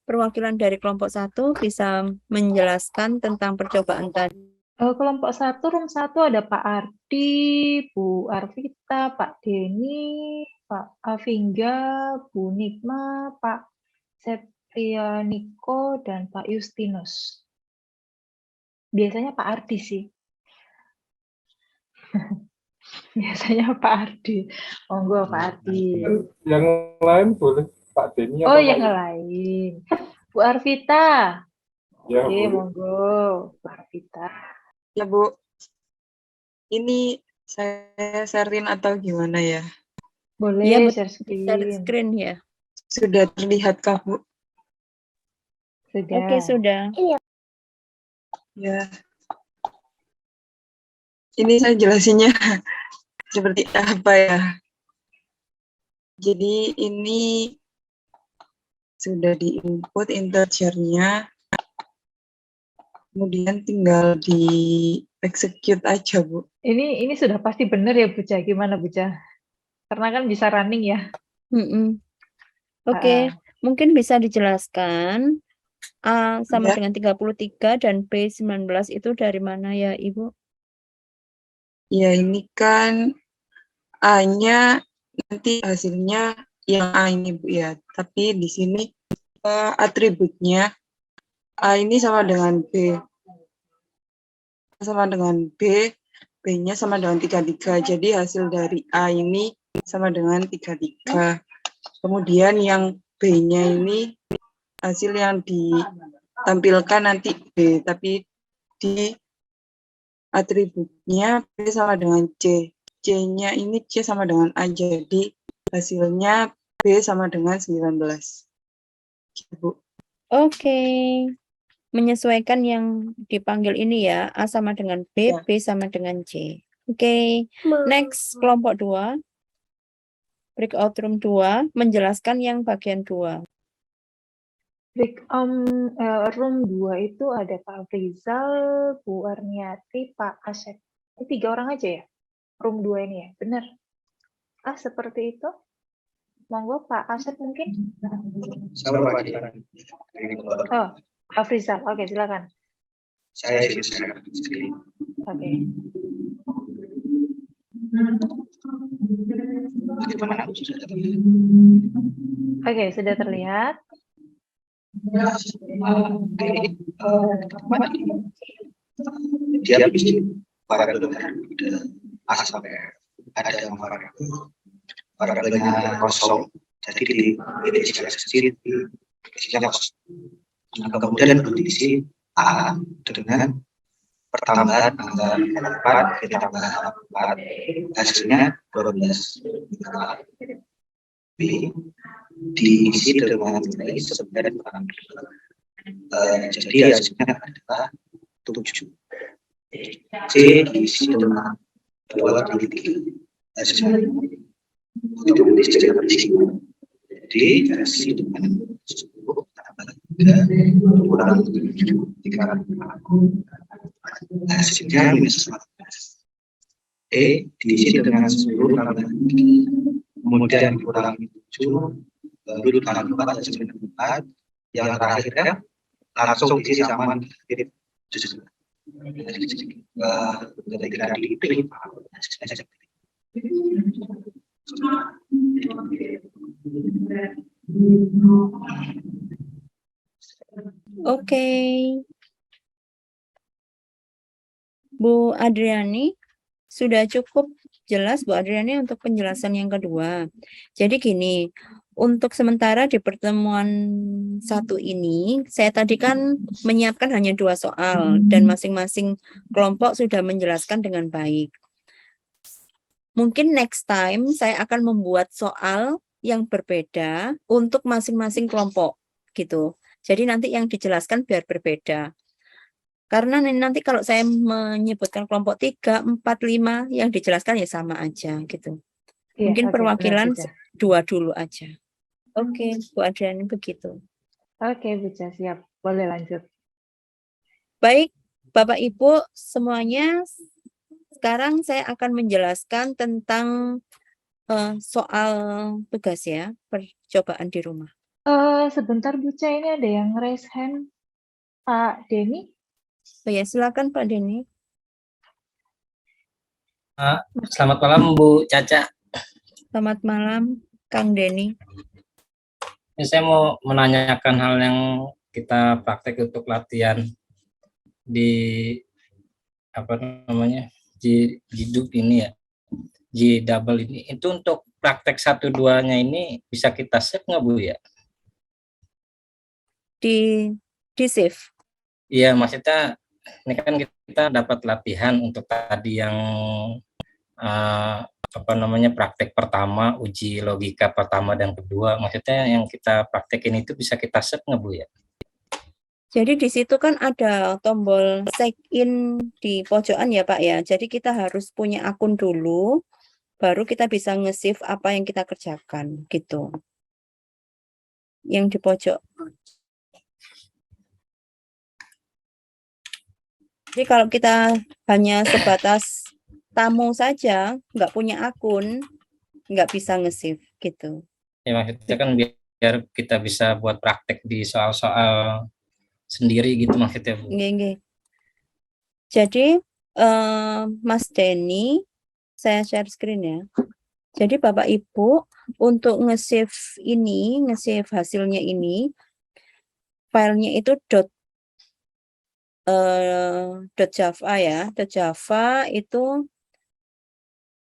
A: perwakilan dari kelompok 1 bisa menjelaskan tentang percobaan tadi.
E: Kelompok 1, room 1 ada Pak Ardi, Bu Arvita, Pak Denny, Pak Avingga, Bu Nikma, Pak Septrianiko, dan Pak Justinus. Biasanya Pak Ardi sih. Biasanya Pak Ardi. Monggo Pak Ardi.
C: Yang lain boleh Pak Denny
E: Oh,
C: apa
E: yang
C: Pak?
E: lain. Bu Arvita.
C: Ya,
E: Oke,
C: Bu.
E: monggo Bu Arvita.
J: Ya Bu, ini saya sharein atau gimana ya?
E: Boleh
A: Iya,
E: share
A: share
E: screen.
A: screen ya.
J: Sudah terlihatkah Bu?
E: Sudah.
A: Oke, sudah.
J: Ya. Ini saya jelasinnya seperti apa ya? Jadi ini sudah di-input integernya, kemudian tinggal di-execute aja, Bu.
E: Ini sudah pasti benar ya Bu Cah? Gimana Bu Cah? Karena kan bisa running ya.
A: Oke, mungkin bisa dijelaskan A sama
J: Ya.
A: dengan 33 dan B 19 itu dari mana ya Ibu?
J: Ya, ini kan A-nya nanti hasilnya yang A ini Bu ya. Tapi di sini atributnya A ini sama dengan B. Sama dengan B, B-nya sama dengan 33. Jadi hasil dari A ini sama dengan 33. Kemudian yang B-nya ini hasil yang ditampilkan nanti B, tapi di atributnya B sama dengan C. C-nya ini C sama dengan A, jadi hasilnya B sama dengan 19. Bu.
A: Oke. Menyesuaikan yang dipanggil ini ya, A sama dengan B,
J: Ya.
A: B sama dengan C. Oke. Next, kelompok 2. Breakout room 2, menjelaskan yang bagian 2.
E: Room 2 itu ada Pak Rizal, Bu Arniati, Pak Asep. Ini 3 orang aja ya? Room 2 ini ya? Benar? Seperti itu? Monggo Pak Asep mungkin? Oh, Pak Rizal. Oke, silakan.
K: Saya
E: Oke.
K: Bagaimana Bu? Sudah terlihat?
E: Oke, sudah terlihat.
K: Dia bisa variabelnya A sampai ada yang variabelnya kosong, jadi di sisi kosong. Nah, kemudian kondisi A dengan pertambahan angka 4 ditambah 4 hasilnya 12. B diisi dengan nilai 9. Jadi hasilnya adalah 7. C diisi dengan 2 kali 3 hasilnya otomatis jadi diisi dengan 10 tambah 3 kurang 7 hasilnya minus 14. E diisi dengan 10 tambah 3 kemudian dikurangi 7 baru tambah 4 hasilnya 4 yang terakhirnya langsung diisi sama 7. Ketika dipilih hasilnya
A: Oke. Bu Adriani, sudah cukup jelas Bu Adriani untuk penjelasan yang kedua. Jadi gini, untuk sementara di pertemuan satu ini, saya tadi kan menyiapkan hanya 2 soal dan masing-masing kelompok sudah menjelaskan dengan baik. Mungkin next time saya akan membuat soal yang berbeda untuk masing-masing kelompok gitu. Jadi nanti yang dijelaskan biar berbeda. Karena nanti kalau saya menyebutkan kelompok 3, 4, 5 yang dijelaskan ya sama aja gitu.
E: Iya,
A: Mungkin
E: oke, benar,
A: perwakilan
E: Bu Ca.
A: 2 dulu aja. Oke, Bu Adriani begitu.
E: Oke, Bu Ca, siap. Boleh lanjut.
A: Baik, Bapak Ibu semuanya, sekarang saya akan menjelaskan tentang soal tugas ya, percobaan di rumah.
E: Sebentar Bu Ca, ini ada yang raise hand. Pak Denny.
A: Oh ya, silakan Pak Denny.
H: Selamat malam Bu Caca.
A: Selamat malam Kang Denny.
H: Ini saya mau menanyakan hal yang kita praktek untuk latihan di G dub ini ya, G double ini. Itu untuk praktek 1-2-nya ini bisa kita save nggak Bu ya?
A: Di save.
H: Iya, maksudnya ini kan kita dapat latihan untuk tadi yang praktek pertama, uji logika pertama dan kedua. Maksudnya yang kita praktekin itu bisa kita save nggak Bu ya?
A: Jadi di situ kan ada tombol check in di pojokan ya Pak ya. Jadi kita harus punya akun dulu, baru kita bisa nge-save apa yang kita kerjakan gitu. Yang di pojok. Jadi kalau kita hanya sebatas tamu saja, nggak punya akun, nggak bisa nge-save gitu.
H: Ya maksudnya kan biar kita bisa buat praktek di soal-soal sendiri gitu maksudnya Bu.
A: Nggih. Jadi Mas Denny, saya share screen ya. Jadi Bapak Ibu untuk nge-save ini, nge-save hasilnya ini, filenya itu .java ya. .java itu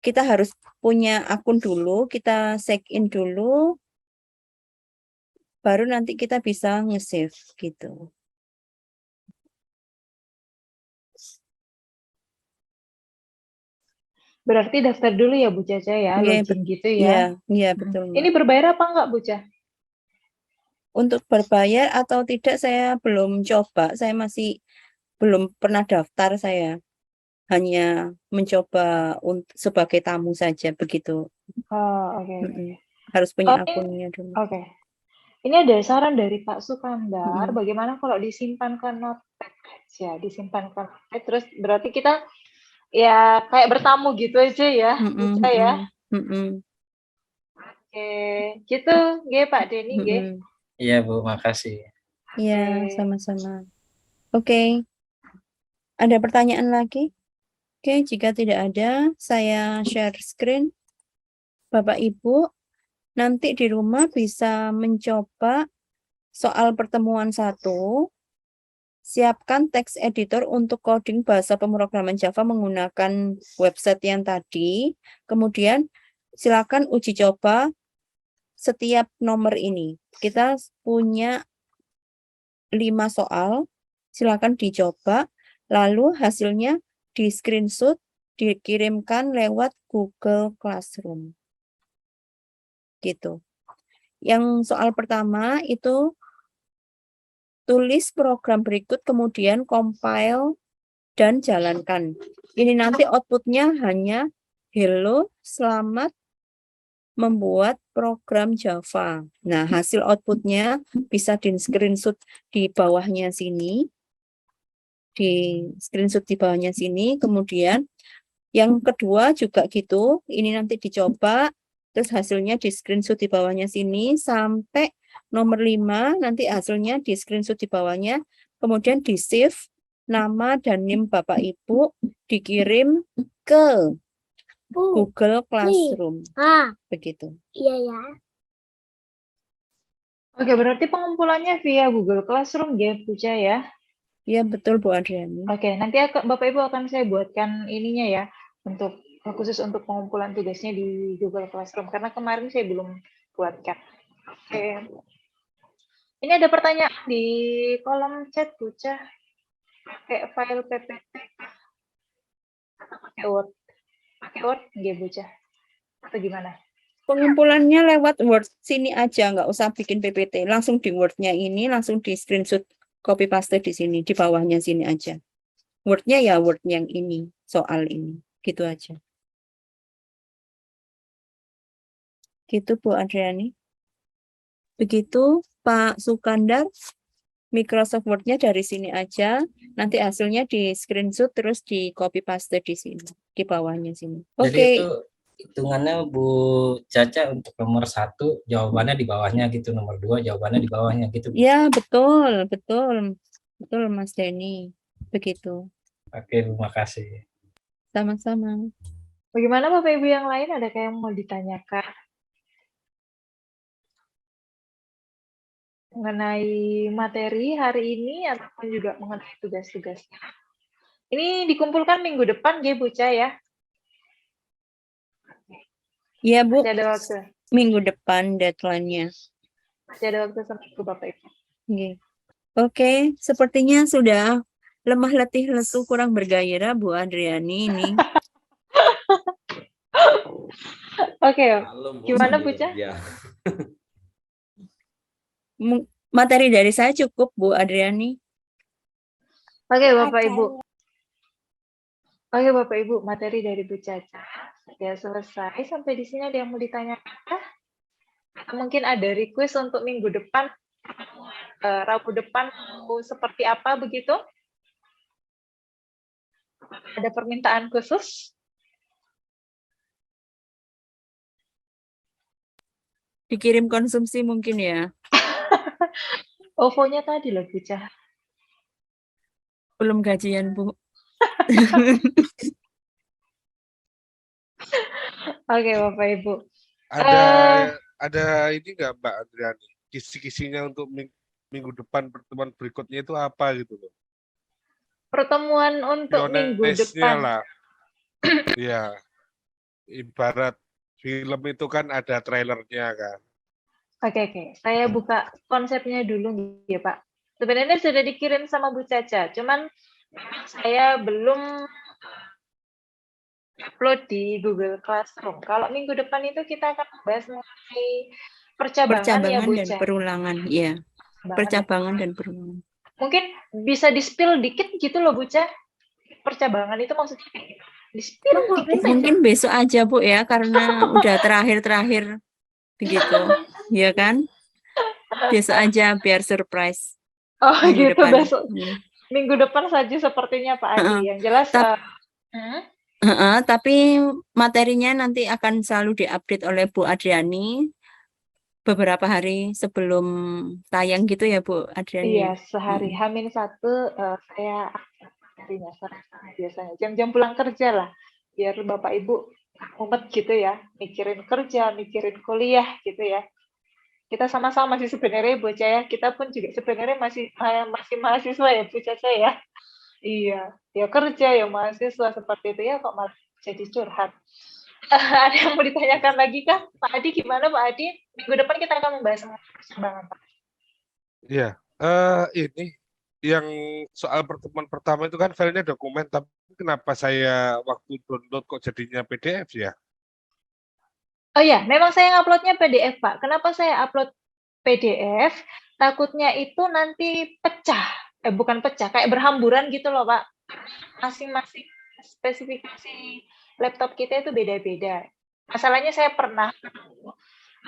A: kita harus punya akun dulu, kita check in dulu, baru nanti kita bisa nge-save gitu.
E: Berarti daftar dulu ya Bu Caca ya, login gitu ya.
A: Iya, betul.
E: Ini berbayar apa enggak Bu Ca?
A: Untuk berbayar atau tidak saya belum coba, saya masih belum pernah daftar saya. Hanya mencoba sebagai tamu saja begitu.
E: Oh, oke.
A: Harus punya akunnya dulu.
E: Oke. Ini ada saran dari Pak Sukandar, bagaimana kalau disimpan ke notepad aja, disimpan ke notepad, terus berarti kita ya kayak bertamu gitu aja ya, bisa ya. Oke, gitu, nggih Pak Denny, nggih.
H: Iya Bu, makasih.
A: Iya, sama-sama. Oke. Ada pertanyaan lagi? Oke, jika tidak ada, saya share screen. Bapak Ibu nanti di rumah bisa mencoba soal pertemuan 1. Siapkan teks editor untuk coding bahasa pemrograman Java menggunakan website yang tadi. Kemudian silakan uji coba setiap nomor ini. Kita punya 5 soal, silakan dicoba, lalu hasilnya di screenshot, dikirimkan lewat Google Classroom. Gitu. Yang soal pertama itu tulis program berikut, kemudian compile dan jalankan. Ini nanti outputnya hanya hello, selamat membuat program Java. Nah, hasil outputnya bisa di screenshot di bawahnya sini. Di screenshot di bawahnya sini. Kemudian yang kedua juga gitu. Ini nanti dicoba. Terus hasilnya di screenshot di bawahnya sini. Sampai nomor 5 nanti hasilnya di screenshot di bawahnya. Kemudian di save nama dan NIM Bapak Ibu. Dikirim ke Google Classroom. Begitu.
E: Iya ya. Oke, berarti pengumpulannya via Google Classroom ya, Puja ya?
A: Iya, betul Bu Adriani.
E: Oke, nanti Bapak Ibu akan saya buatkan ininya ya, untuk khusus untuk pengumpulan tugasnya di Google Classroom, karena kemarin saya belum buatkan. Oke. Ini ada pertanyaan di kolom chat, Puja. Pakai file PPT atau pakai Word? Pakai Word, nggih, Puja? Atau gimana?
A: Pengumpulannya lewat Word sini aja, nggak usah bikin PPT. Langsung di Word-nya ini, langsung di screenshot, copy paste di sini, di bawahnya sini aja. Word-nya ya Word yang ini, soal ini. Gitu aja. Gitu Bu Adriani. Begitu Pak Sukandar, Microsoft Word-nya dari sini aja. Nanti hasilnya di screenshot terus di copy paste di sini, di bawahnya sini.
H: Jadi
A: Oke.
H: itu hitungannya Bu Caca untuk nomor 1 jawabannya di bawahnya gitu, nomor 2 jawabannya di bawahnya gitu.
A: Ya, betul, betul. Betul Mas Denny. Begitu.
H: Oke, terima kasih.
A: Sama-sama.
E: Bagaimana Bapak Ibu yang lain, ada yang mau ditanyakan mengenai materi hari ini ataupun juga mengenai tugas-tugasnya? Ini dikumpulkan minggu depan ya Bu Ca ya?
A: Iya Bu,
E: Masih ada waktu.
A: minggu depan deadline-nya.
E: Masih ada waktu seminggu Bapak Ibu.
A: Oke. Oke, sepertinya sudah lemah letih lesu kurang bergairah Bu Adriani ini.
E: Oke, gimana Bu Ca?
A: Materi dari saya cukup Bu Adriani.
E: Oke Bapak Ibu. Oke Bapak Ibu, materi dari Bu Caca sudah selesai. Sampai di sini ada yang mau ditanyakan? Atau mungkin ada request untuk minggu depan, Rabu depan seperti apa begitu? Ada permintaan khusus?
A: Dikirim konsumsi mungkin ya.
E: OVO-nya tadi loh Bu Ca.
A: Belum gajian Bu.
E: Oke Bapak Ibu.
I: Ada ini nggak Mbak Adriani? Kisi-kisinya untuk minggu depan, pertemuan berikutnya itu apa gitu loh?
E: Pertemuan untuk minggu depan.
I: Lah. Ya, ibarat film itu kan ada trailernya kan.
E: Oke. Saya buka konsepnya dulu ya Pak. Sebenarnya sudah dikirim sama Bu Caca, cuman saya belum upload di Google Classroom. Kalau minggu depan itu kita akan bahas mengenai percabangan ya Bu
A: dan
E: Caca.
A: perulangan, iya. Percabangan dan perulangan.
E: Mungkin bisa di-spill dikit gitu loh Bu Ca. Percabangan itu maksudnya di-spill dikit aja.
A: Mungkin besok aja Bu ya, karena udah terakhir begitu. Ya kan? Besok aja biar surprise.
E: Oh
A: minggu
E: gitu,
A: depan.
E: besok. Minggu depan saja sepertinya Pak Adi. Yang jelas
A: tapi materinya nanti akan selalu diupdate oleh Bu Adriani beberapa hari sebelum tayang gitu ya Bu Adriani.
E: Iya, sehari H-1 saya materinya sore biasanya jam-jam pulang kerja lah, biar Bapak Ibu mumet gitu ya, mikirin kerja, mikirin kuliah gitu ya. Kita sama-sama sih sebenarnya bocah ya, kita pun juga sebenarnya masih mahasiswa ya Bu Caca ya. Iya, ya kerja ya mahasiswa seperti itu ya, kok malah jadi curhat. Ada yang mau ditanyakan lagi kah? Pak Adi gimana Pak Adi? Minggu depan kita akan membahas perkembangan Pak.
I: Iya, ini yang soal pertemuan pertama itu kan filenya dokumen, tapi kenapa saya waktu download kok jadinya PDF ya?
E: Oh iya, memang saya nguploadnya PDF Pak. Kenapa saya upload PDF? Takutnya itu nanti pecah. Bukan pecah, kayak berhamburan gitu loh Pak. Masing-masing spesifikasi laptop kita itu beda-beda. Masalahnya saya pernah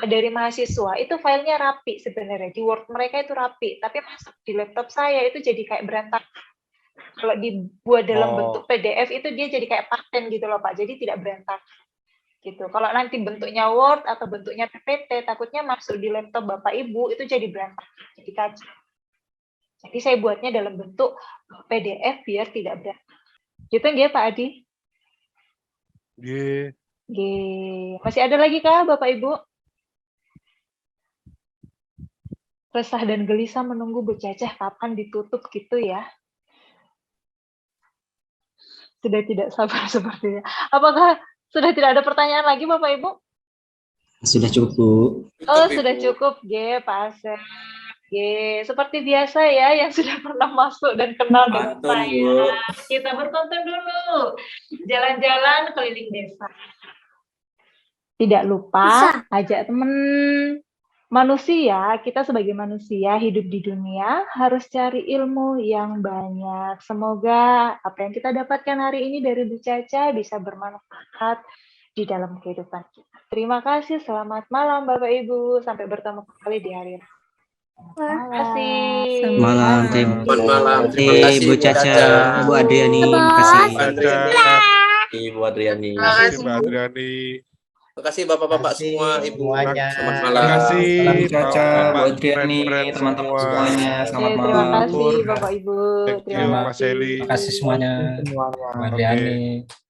E: dari mahasiswa, itu filenya rapi sebenarnya. Di Word mereka itu rapi, tapi masuk di laptop saya itu jadi kayak berantakan. Kalau dibuat dalam bentuk PDF itu dia jadi kayak paten gitu loh Pak, jadi tidak berantakan. Gitu. Kalau nanti bentuknya Word atau bentuknya PPT, takutnya masuk di laptop Bapak Ibu itu jadi berantakan, jadi kacau. Jadi saya buatnya dalam bentuk PDF biar tidak berantakan. Gitu nggih Pak Adi?
I: Nggih.
E: Masih ada lagi kah Bapak Ibu? Resah dan gelisah menunggu Bu Cacah kapan ditutup gitu ya. Sudah tidak sabar sepertinya. Apakah sudah tidak ada pertanyaan lagi Bapak Ibu?
K: Sudah cukup.
E: Oh, sudah cukup, G, Pak Asep. G, seperti biasa ya yang sudah pernah masuk dan kenal dengan saya. Kita bertonton dulu. Jalan-jalan keliling desa. Tidak lupa ajak teman. Manusia, kita sebagai manusia hidup di dunia harus cari ilmu yang banyak. Semoga apa yang kita dapatkan hari ini dari Bu Caca bisa bermanfaat di dalam kehidupan kita. Terima kasih, selamat malam Bapak Ibu. Sampai bertemu kembali di hari ini. Terima kasih.
K: Malam,
B: Selamat malam. Terima
K: Terima
B: kasih,
K: Bu
B: Bu
K: Caca,
B: Caca.
K: Bu Adriani, terima kasih.
B: Ibu Adriani.
I: Terima kasih Mbak Adriani.
B: Terima kasih Bapak-bapak semua, Ibu.
K: semuanya.
B: Selamat
I: Terima
B: malam.
I: kasih
D: Salam Caca,
I: Bapak-bapak,
D: Bu Adriani,
I: friend-friend
D: teman-teman
I: semua.
D: semuanya. Selamat
E: Oke, terima
D: malam.
E: kasih Bapak Ibu.
I: Thank you
E: Terima
I: Mas Eli.
H: Terima kasih semuanya.
C: Semuanya.
H: Bu Adriani.